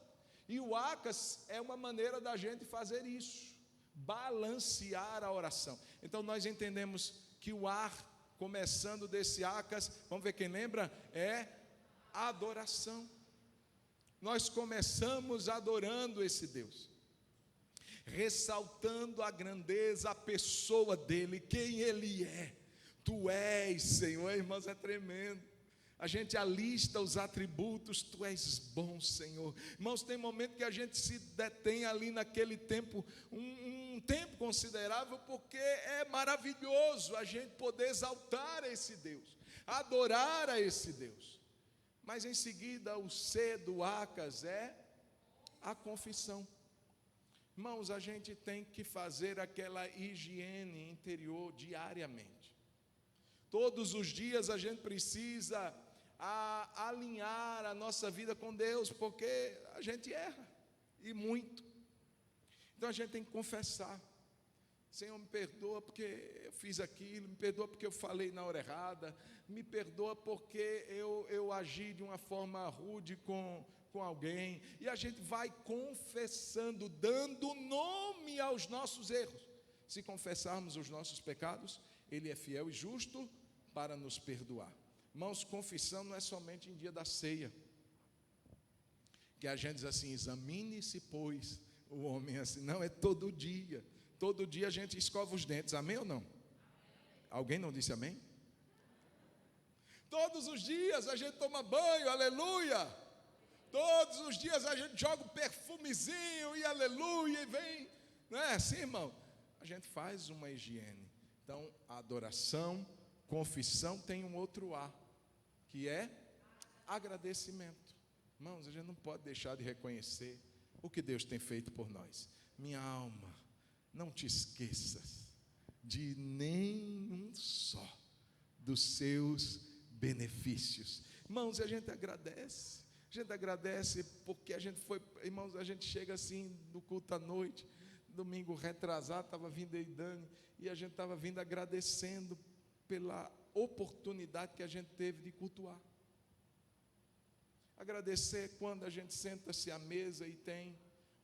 E o ACAS é uma maneira da gente fazer isso. Balancear a oração. Então nós entendemos que o ar, começando desse ACAS, vamos ver quem lembra, é adoração. Nós começamos adorando esse Deus, ressaltando a grandeza, a pessoa dele, quem ele é. Tu és, Senhor, irmãos, é tremendo. A gente alista os atributos, tu és bom, Senhor. Irmãos, tem momento que a gente se detém ali naquele tempo, um tempo considerável, porque é maravilhoso a gente poder exaltar esse Deus, adorar a esse Deus. Mas em seguida, o C do ACAS é a confissão. Irmãos, a gente tem que fazer aquela higiene interior diariamente. Todos os dias a gente precisa alinhar a nossa vida com Deus, porque a gente erra, e muito. Então a gente tem que confessar. Senhor, me perdoa porque eu fiz aquilo, me perdoa porque eu falei na hora errada, me perdoa porque eu agi de uma forma rude com alguém. E a gente vai confessando, dando nome aos nossos erros. Se confessarmos os nossos pecados, Ele é fiel e justo para nos perdoar. Irmãos, confissão não é somente em dia da ceia, que a gente diz assim, examine-se, pois, o homem assim, não, é todo dia a gente escova os dentes, amém ou não? Alguém não disse amém? Todos os dias a gente toma banho, aleluia, todos os dias a gente joga um perfumezinho, e aleluia, e vem, não é assim, irmão? A gente faz uma higiene. Então, a adoração, confissão tem um outro A, que é agradecimento. Irmãos, a gente não pode deixar de reconhecer o que Deus tem feito por nós. Minha alma, não te esqueças de nenhum só dos seus benefícios. Irmãos, a gente agradece porque a gente foi, irmãos, a gente chega assim no culto à noite, domingo retrasado, estava vindo aí Dani, e a gente estava vindo agradecendo pela oportunidade que a gente teve de cultuar. Agradecer quando a gente senta-se à mesa e tem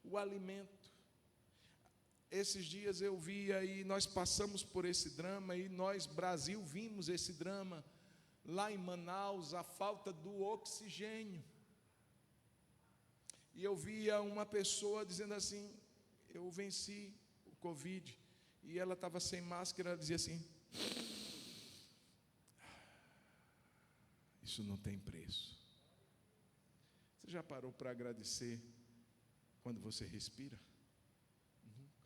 o alimento. Esses dias eu vi aí, nós passamos por esse drama, e nós, Brasil, vimos esse drama lá em Manaus, a falta do oxigênio. E eu via uma pessoa dizendo assim, eu venci o Covid, e ela estava sem máscara, ela dizia assim, isso não tem preço. Você já parou para agradecer quando você respira? Nunca.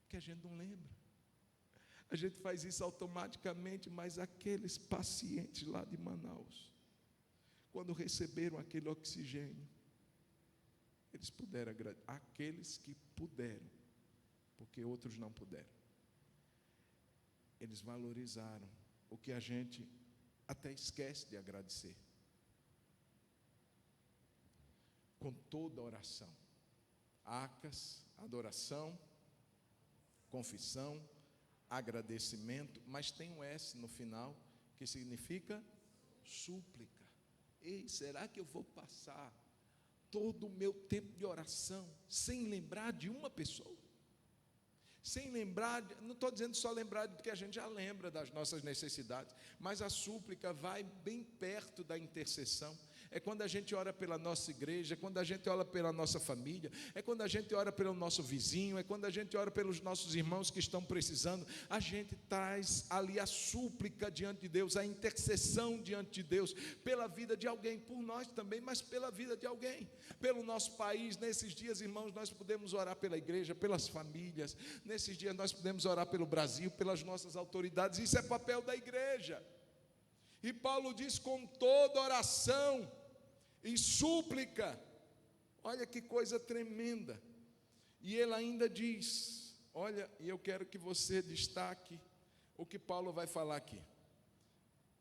Porque a gente não lembra. A gente faz isso automaticamente, mas aqueles pacientes lá de Manaus, quando receberam aquele oxigênio, eles puderam agradecer. Aqueles que puderam, porque outros não puderam. eles valorizaram o que a gente até esquece de agradecer. Com toda oração, acas, adoração, confissão, agradecimento, mas tem um S no final, que significa súplica. Ei, será que eu vou passar todo o meu tempo de oração sem lembrar de uma pessoa? Sem lembrar, não estou dizendo só lembrar, porque a gente já lembra das nossas necessidades, mas a súplica vai bem perto da intercessão. É quando a gente ora pela nossa igreja, é quando a gente ora pela nossa família, é quando a gente ora pelo nosso vizinho, é quando a gente ora pelos nossos irmãos que estão precisando. A gente traz ali a súplica diante de Deus, a intercessão diante de Deus, pela vida de alguém, por nós também, mas pela vida de alguém, pelo nosso país. Nesses dias, irmãos, nós podemos orar pela igreja, pelas famílias. Nesses dias nós podemos orar pelo Brasil, pelas nossas autoridades. Isso é papel da igreja. E Paulo diz: com toda oração e súplica. Olha que coisa tremenda. E ele ainda diz, olha, e eu quero que você destaque o que Paulo vai falar aqui.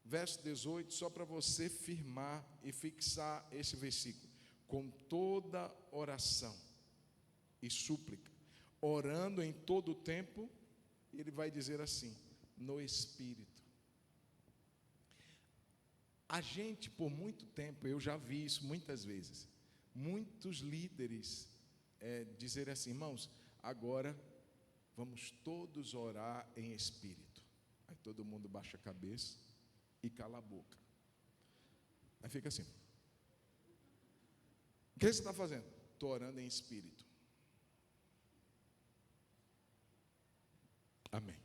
Verso 18, só para você firmar e fixar esse versículo. Com toda oração e súplica, orando em todo o tempo, ele vai dizer assim, no Espírito. A gente, por muito tempo, eu já vi isso muitas vezes, muitos líderes dizerem assim: irmãos, agora vamos todos orar em espírito. Aí todo mundo baixa a cabeça e cala a boca. Aí fica assim: o que você está fazendo? Estou orando em espírito. Amém.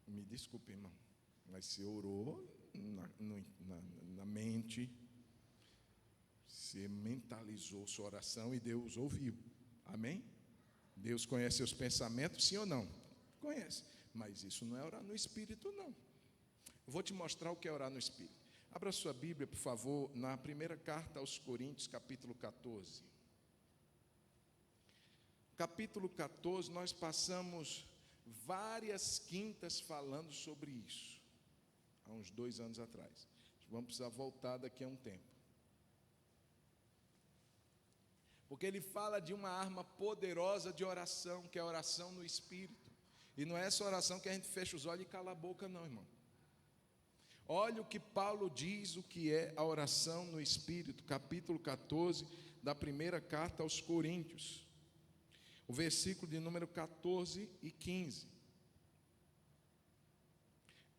Me desculpe, irmão, mas você orou na mente, você mentalizou sua oração e Deus ouviu. Amém? Deus conhece seus pensamentos, sim ou não? Conhece, mas isso não é orar no Espírito, não. Eu vou te mostrar o que é orar no Espírito. Abra sua Bíblia, por favor, na primeira carta aos Coríntios, capítulo 14. Capítulo 14, nós passamos várias quintas falando sobre isso, há uns 2 anos atrás. Vamos precisar voltar daqui a um tempo, porque ele fala de uma arma poderosa de oração, que é a oração no Espírito. E não é essa oração que a gente fecha os olhos e cala a boca, não, irmão. Olha o que Paulo diz, o que é a oração no Espírito, capítulo 14 da primeira carta aos Coríntios, o versículo de número 14 e 15.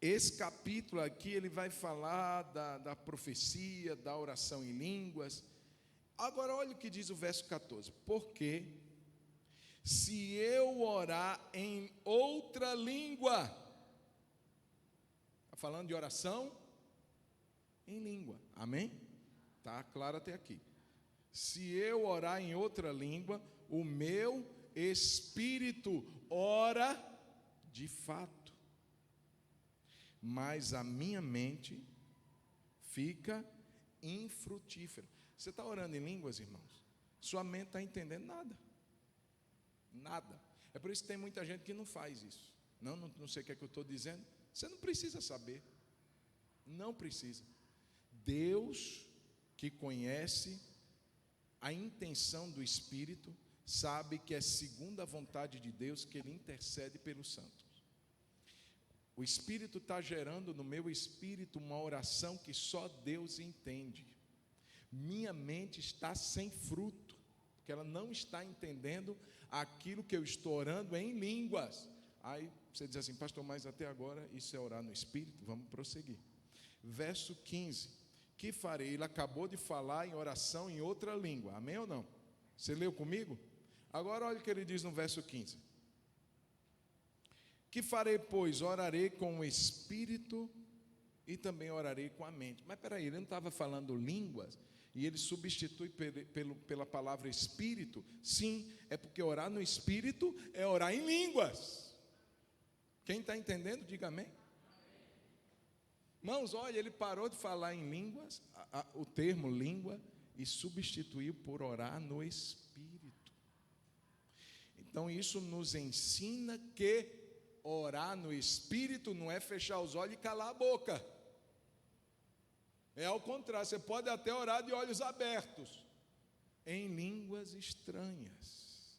Esse capítulo aqui, ele vai falar da profecia, da oração em línguas. Agora, olha o que diz o verso 14. Porque se eu orar em outra língua, está falando de oração em língua, amém? Está claro até aqui. Se eu orar em outra língua, o meu espírito ora de fato, mas a minha mente fica infrutífera. Você está orando em línguas, irmãos? Sua mente está entendendo nada. Nada. É por isso que tem muita gente que não faz isso. Não sei o que é que eu estou dizendo. Você não precisa saber. Não precisa. Deus, que conhece a intenção do Espírito, sabe que é segundo a vontade de Deus que Ele intercede pelos santos. O Espírito está gerando no meu espírito uma oração que só Deus entende. Minha mente está sem fruto, porque ela não está entendendo aquilo que eu estou orando em línguas. Aí você diz assim: pastor, mas até agora isso é orar no Espírito? Vamos prosseguir. Verso 15: que farei? Ele acabou de falar em oração em outra língua, amém ou não? Você leu comigo? Agora olha o que ele diz no verso 15: que farei, pois? Orarei com o Espírito e também orarei com a mente. Mas peraí, ele não estava falando línguas? E ele substitui pela palavra Espírito? Sim, é porque orar no Espírito é orar em línguas. Quem está entendendo, diga amém. Irmãos, olha, ele parou de falar em línguas, o termo língua, e substituiu por orar no Espírito. Então isso nos ensina que orar no Espírito não é fechar os olhos e calar a boca. É ao contrário, você pode até orar de olhos abertos, em línguas estranhas.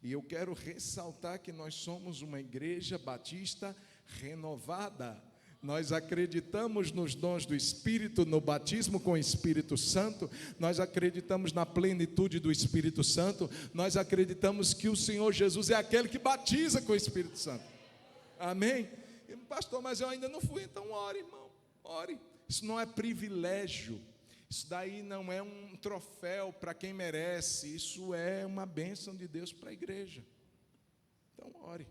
E eu quero ressaltar que nós somos uma igreja batista renovada. Nós acreditamos nos dons do Espírito, no batismo com o Espírito Santo, nós acreditamos na plenitude do Espírito Santo, nós acreditamos que o Senhor Jesus é aquele que batiza com o Espírito Santo. Amém? E, pastor, mas eu ainda não fui, então ore, irmão, ore. Isso não é privilégio, isso daí não é um troféu para quem merece, isso é uma bênção de Deus para a igreja. Então ore.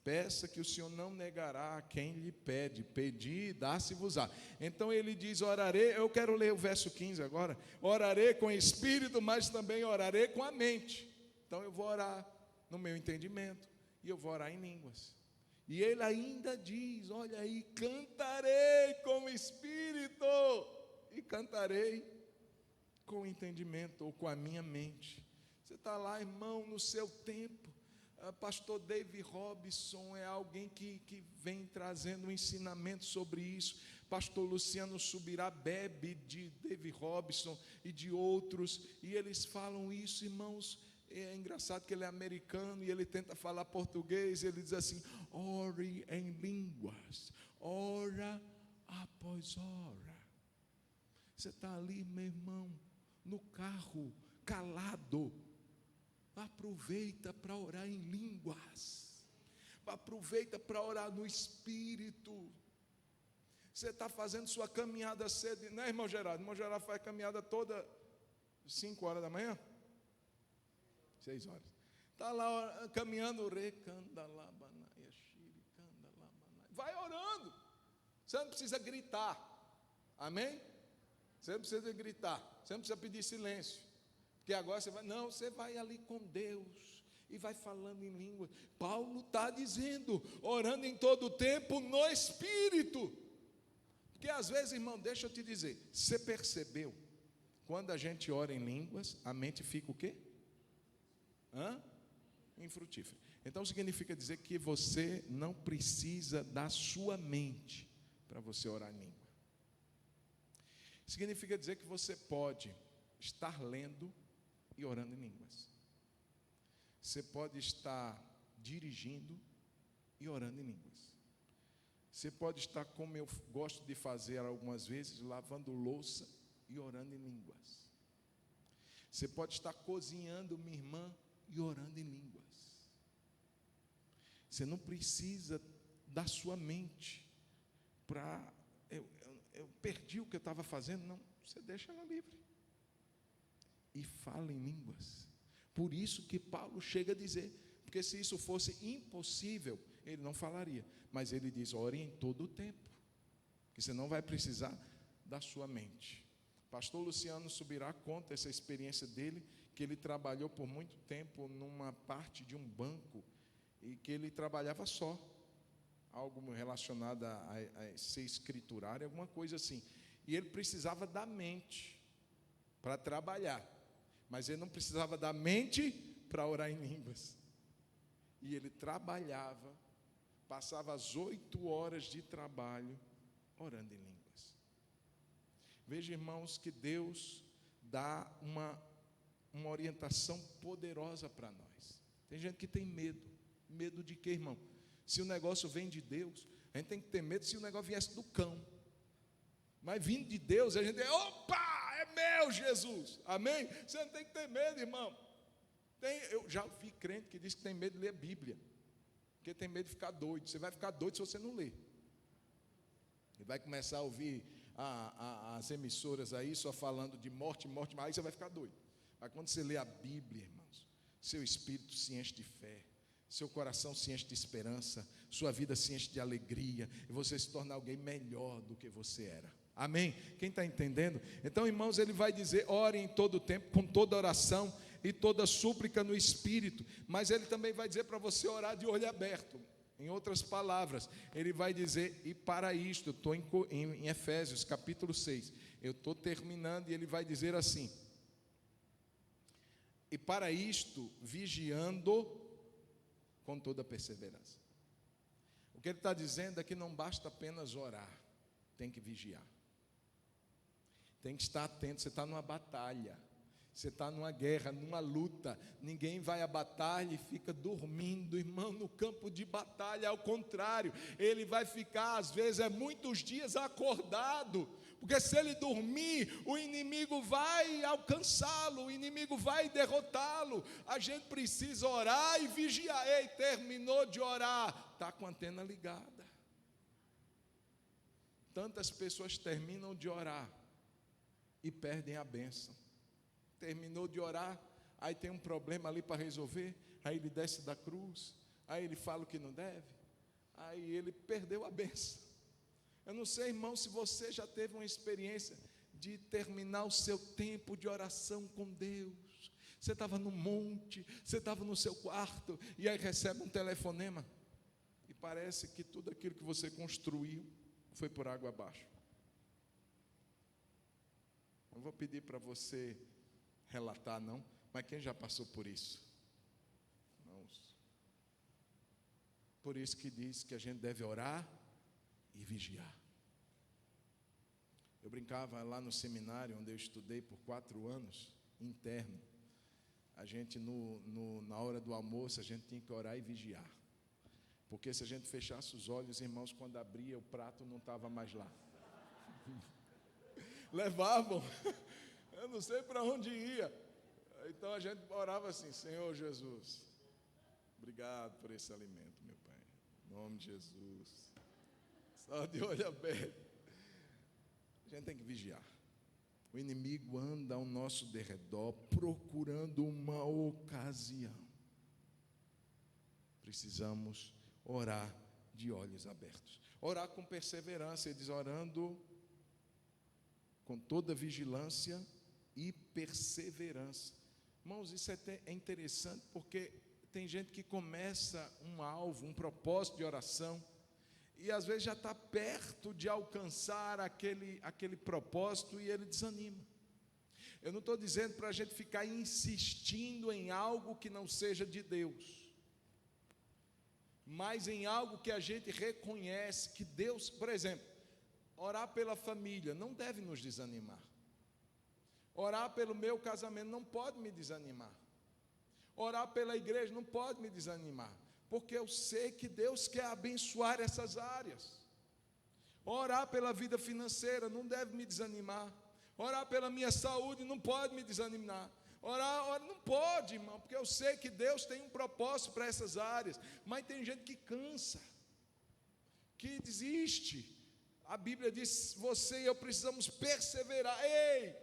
Peça que o Senhor não negará a quem lhe pede. Pedi, dá-se-vos-á. Então ele diz, orarei, eu quero ler o verso 15 agora. Orarei com o espírito, mas também orarei com a mente. Então eu vou orar no meu entendimento e eu vou orar em línguas. E ele ainda diz, olha aí, cantarei com o espírito e cantarei com o entendimento ou com a minha mente. Você está lá, irmão, no seu tempo. Pastor David Robson é alguém que vem trazendo um ensinamento sobre isso. Pastor Luciano Subirá bebe de David Robson e de outros, e eles falam isso, irmãos. É engraçado que ele é americano e ele tenta falar português, ele diz assim, ore em línguas, ora após hora. Você está ali, meu irmão, no carro, calado, aproveita para orar em línguas, aproveita para orar no Espírito. Você está fazendo sua caminhada cedo, né, irmão Gerardo? Irmão Gerardo faz caminhada toda 5 horas da manhã? 6 horas. Está lá caminhando, vai orando. Você não precisa gritar, amém? Você não precisa gritar, você não precisa pedir silêncio. Porque agora você vai ali com Deus e vai falando em língua. Paulo está dizendo, orando em todo o tempo no Espírito. Porque às vezes, irmão, deixa eu te dizer, você percebeu, quando a gente ora em línguas, a mente fica o quê? Infrutífera. Então significa dizer que você não precisa da sua mente para você orar em língua. Significa dizer que você pode estar lendo e orando em línguas. Você pode estar dirigindo e orando em línguas. Você pode estar, como eu gosto de fazer algumas vezes, lavando louça e orando em línguas. Você pode estar cozinhando, minha irmã, e orando em línguas. Você não precisa da sua mente para... Eu perdi o que eu estava fazendo. Não, você deixa ela livre. E fala em línguas. Por isso que Paulo chega a dizer, porque se isso fosse impossível, ele não falaria, mas ele diz, ore em todo o tempo, que você não vai precisar da sua mente. Pastor Luciano Subirá conta essa experiência dele, que ele trabalhou por muito tempo numa parte de um banco, e que ele trabalhava só, algo relacionado a ser escriturário, alguma coisa assim, e ele precisava da mente para trabalhar, mas ele não precisava da mente para orar em línguas. E ele trabalhava, passava as 8 horas de trabalho orando em línguas. Veja, irmãos, que Deus dá uma orientação poderosa para nós. Tem gente que tem medo. Medo de quê, irmão? Se o negócio vem de Deus, a gente tem que ter medo se o negócio viesse do cão. Mas vindo de Deus, a gente opa! É meu Jesus, amém? Você não tem que ter medo, irmão. Eu já vi crente que diz que tem medo de ler a Bíblia, porque tem medo de ficar doido. Você vai ficar doido se você não ler. E vai começar a ouvir as emissoras aí só falando de morte, aí você vai ficar doido. Mas quando você lê a Bíblia, irmãos, seu espírito se enche de fé, seu coração se enche de esperança, sua vida se enche de alegria, e você se torna alguém melhor do que você era. Amém? Quem está entendendo? Então, irmãos, ele vai dizer, ore em todo o tempo, com toda oração e toda súplica no Espírito. Mas ele também vai dizer para você orar de olho aberto. Em outras palavras, ele vai dizer, e para isto, eu estou em Efésios capítulo 6, eu estou terminando, e ele vai dizer assim, E para isto, vigiando com toda perseverança. O que ele está dizendo é que não basta apenas orar, tem que vigiar. Tem que estar atento. Você está numa batalha, você está numa guerra, numa luta. Ninguém vai à batalha e fica dormindo, irmão, no campo de batalha. Ao contrário, ele vai ficar, às vezes, muitos dias acordado, porque se ele dormir, o inimigo vai alcançá-lo, o inimigo vai derrotá-lo. A gente precisa orar e vigiar. Ei, terminou de orar, está com a antena ligada. Tantas pessoas terminam de orar e perdem a bênção. Terminou de orar, aí tem um problema ali para resolver, aí ele desce da cruz, aí ele fala o que não deve, aí ele perdeu a bênção. Eu não sei, irmão, se você já teve uma experiência de terminar o seu tempo de oração com Deus. Você estava no monte, você estava no seu quarto, e aí recebe um telefonema, e parece que tudo aquilo que você construiu foi por água abaixo. Não vou pedir para você relatar, não, mas quem já passou por isso? Irmãos, por isso que diz que a gente deve orar e vigiar. Eu brincava lá no seminário, onde eu estudei por 4 anos, interno. A gente, na hora do almoço, a gente tinha que orar e vigiar. Porque se a gente fechasse os olhos, irmãos, quando abria, o prato não estava mais lá. Levavam, eu não sei para onde ia. Então a gente orava assim: Senhor Jesus, obrigado por esse alimento, meu Pai, em nome de Jesus. Só de olho aberto. A gente tem que vigiar. O inimigo anda ao nosso derredor procurando uma ocasião. Precisamos orar de olhos abertos. Orar com perseverança. Ele diz: orando com toda vigilância e perseverança. Irmãos, isso é interessante, porque tem gente que começa um alvo, um propósito de oração, e às vezes já está perto de alcançar aquele propósito e ele desanima. Eu não estou dizendo para a gente ficar insistindo em algo que não seja de Deus, mas em algo que a gente reconhece que Deus, por exemplo, orar pela família não deve nos desanimar. Orar pelo meu casamento não pode me desanimar. Orar pela igreja não pode me desanimar, porque eu sei que Deus quer abençoar essas áreas. Orar pela vida financeira não deve me desanimar. Orar pela minha saúde não pode me desanimar. Orar não pode, irmão, porque eu sei que Deus tem um propósito para essas áreas. Mas tem gente que cansa, que desiste. A Bíblia diz: você e eu precisamos perseverar. Ei,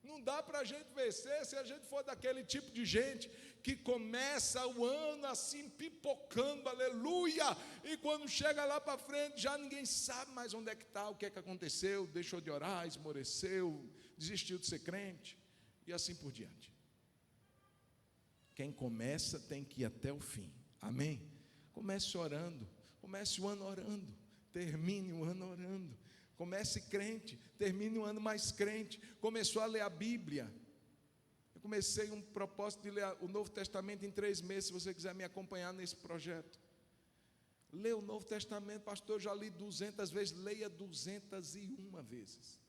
não dá para a gente vencer se a gente for daquele tipo de gente que começa o ano assim pipocando, aleluia, e quando chega lá para frente já ninguém sabe mais onde é que está, o que é que aconteceu, deixou de orar, esmoreceu, desistiu de ser crente e assim por diante. Quem começa tem que ir até o fim, amém? Comece orando, comece o ano orando, termine o ano orando. Comece crente, termine um ano mais crente. Começou a ler a Bíblia. Eu comecei um propósito de ler o Novo Testamento em 3 meses. Se você quiser me acompanhar nesse projeto, lê o Novo Testamento. Pastor, eu já li 200 vezes. Leia 201 vezes.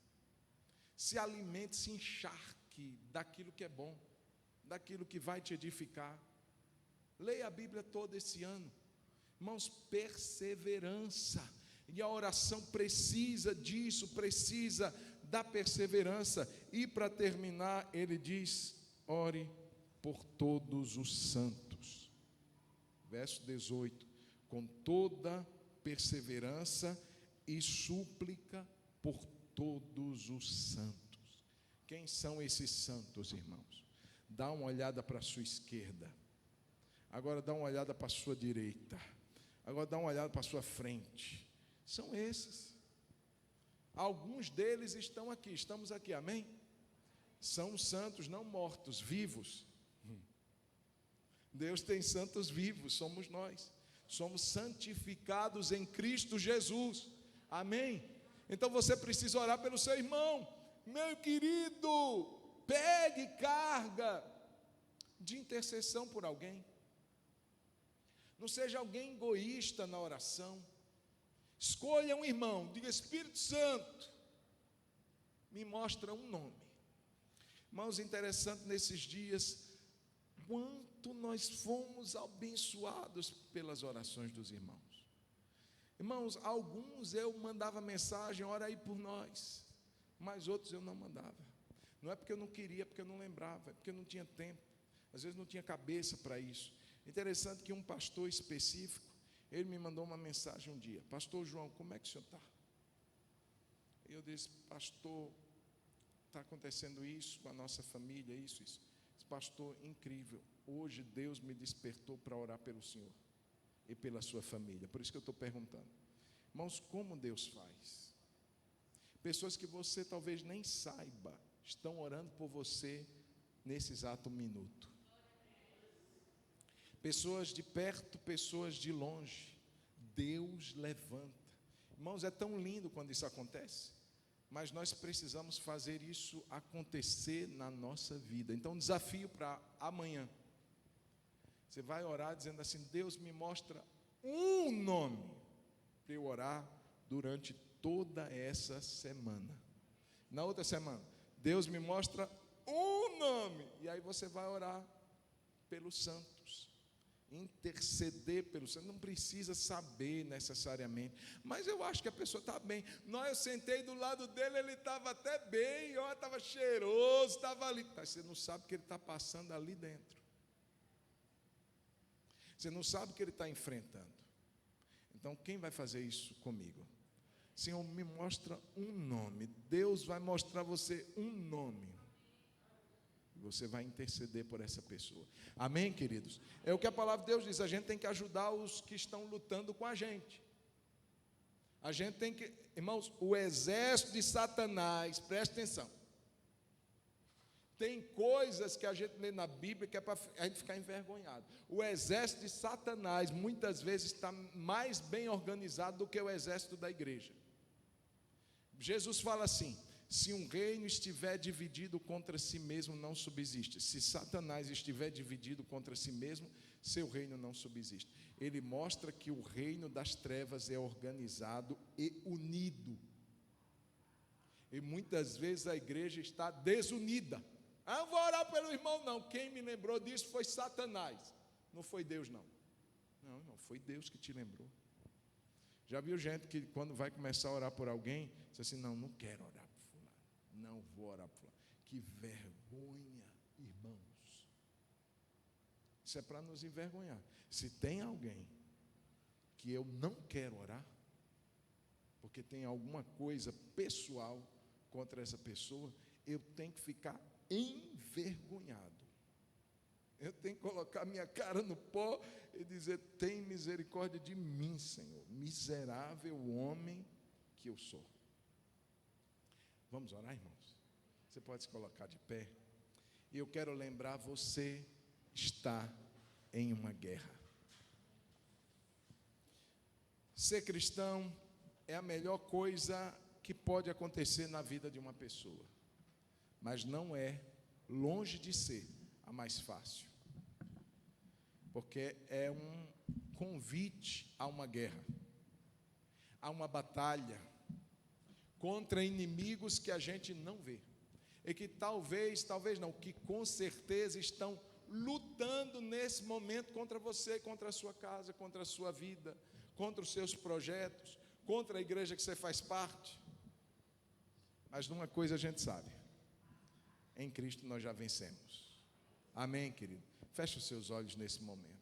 Se alimente, se encharque daquilo que é bom, daquilo que vai te edificar. Leia a Bíblia toda esse ano. Irmãos, perseverança. E a oração precisa disso, precisa da perseverança. E para terminar, ele diz: ore por todos os santos. Verso 18: com toda perseverança e súplica por todos os santos. Quem são esses santos, irmãos? Dá uma olhada para a sua esquerda. Agora dá uma olhada para a sua direita. Agora dá uma olhada para a sua frente. São esses. Alguns deles estão aqui, estamos aqui, amém? São santos não mortos, vivos. Deus tem santos vivos, somos nós. Somos santificados em Cristo Jesus, amém? Então você precisa orar pelo seu irmão. Meu querido, pegue carga. de intercessão por alguém. Não seja alguém egoísta na oração. Escolha um irmão, diga: Espírito Santo, me mostra um nome. Irmãos, interessante nesses dias, quanto nós fomos abençoados pelas orações dos irmãos. Irmãos, alguns eu mandava mensagem: ora aí por nós, mas outros eu não mandava. Não é porque eu não queria, é porque eu não lembrava, é porque eu não tinha tempo, às vezes não tinha cabeça para isso. Interessante que um pastor específico, ele me mandou uma mensagem um dia: Pastor João, como é que o senhor está? E eu disse: pastor, está acontecendo isso com a nossa família, isso. Disse: pastor, incrível, hoje Deus me despertou para orar pelo senhor e pela sua família. Por isso que eu estou perguntando. Irmãos, como Deus faz? Pessoas que você talvez nem saiba estão orando por você nesse exato minuto. Pessoas de perto, pessoas de longe, Deus levanta. Irmãos, é tão lindo quando isso acontece, mas nós precisamos fazer isso acontecer na nossa vida. Então, desafio para amanhã: você vai orar dizendo assim: Deus, me mostra um nome para eu orar durante toda essa semana. Na outra semana, Deus, me mostra um nome. E aí você vai orar pelos santos, interceder pelos santos. Não precisa saber necessariamente, mas eu acho que a pessoa está bem. Eu sentei do lado dele, ele estava até bem, estava cheiroso, estava ali. Você não sabe o que ele está passando ali dentro. Você não sabe o que ele está enfrentando. Então, quem vai fazer isso comigo? Senhor, me mostra um nome. Deus vai mostrar a você um nome. Você vai interceder por essa pessoa. Amém, queridos? É o que a palavra de Deus diz: a gente tem que ajudar os que estão lutando com a gente. A gente tem que, irmãos, o exército de Satanás, preste atenção. Tem coisas que a gente lê na Bíblia que é para a gente ficar envergonhado. O exército de Satanás muitas vezes está mais bem organizado do que o exército da igreja. Jesus fala assim: se um reino estiver dividido contra si mesmo, não subsiste. Se Satanás estiver dividido contra si mesmo, seu reino não subsiste. Ele mostra que o reino das trevas é organizado e unido. E muitas vezes a igreja está desunida. Eu vou orar pelo irmão, não. Quem me lembrou disso foi Satanás. Não foi Deus, não. Não, foi Deus que te lembrou. Já viu gente que quando vai começar a orar por alguém, diz assim: não quero orar por fulano. Não vou orar por fulano. Que vergonha, irmãos. Isso é para nos envergonhar. Se tem alguém que eu não quero orar, porque tem alguma coisa pessoal contra essa pessoa, eu tenho que ficar envergonhado. Eu tenho que colocar minha cara no pó e dizer: tem misericórdia de mim, Senhor, miserável homem que eu sou. Vamos orar, irmãos? Você pode se colocar de pé. E eu quero lembrar: você está em uma guerra. Ser cristão é a melhor coisa que pode acontecer na vida de uma pessoa, mas não é, longe de ser, a mais fácil, porque é um convite a uma guerra, a uma batalha contra inimigos que a gente não vê, e que talvez não, que com certeza estão lutando nesse momento contra você, contra a sua casa, contra a sua vida, contra os seus projetos, contra a igreja que você faz parte. Mas numa coisa a gente sabe: em Cristo nós já vencemos. Amém, querido? Feche os seus olhos nesse momento.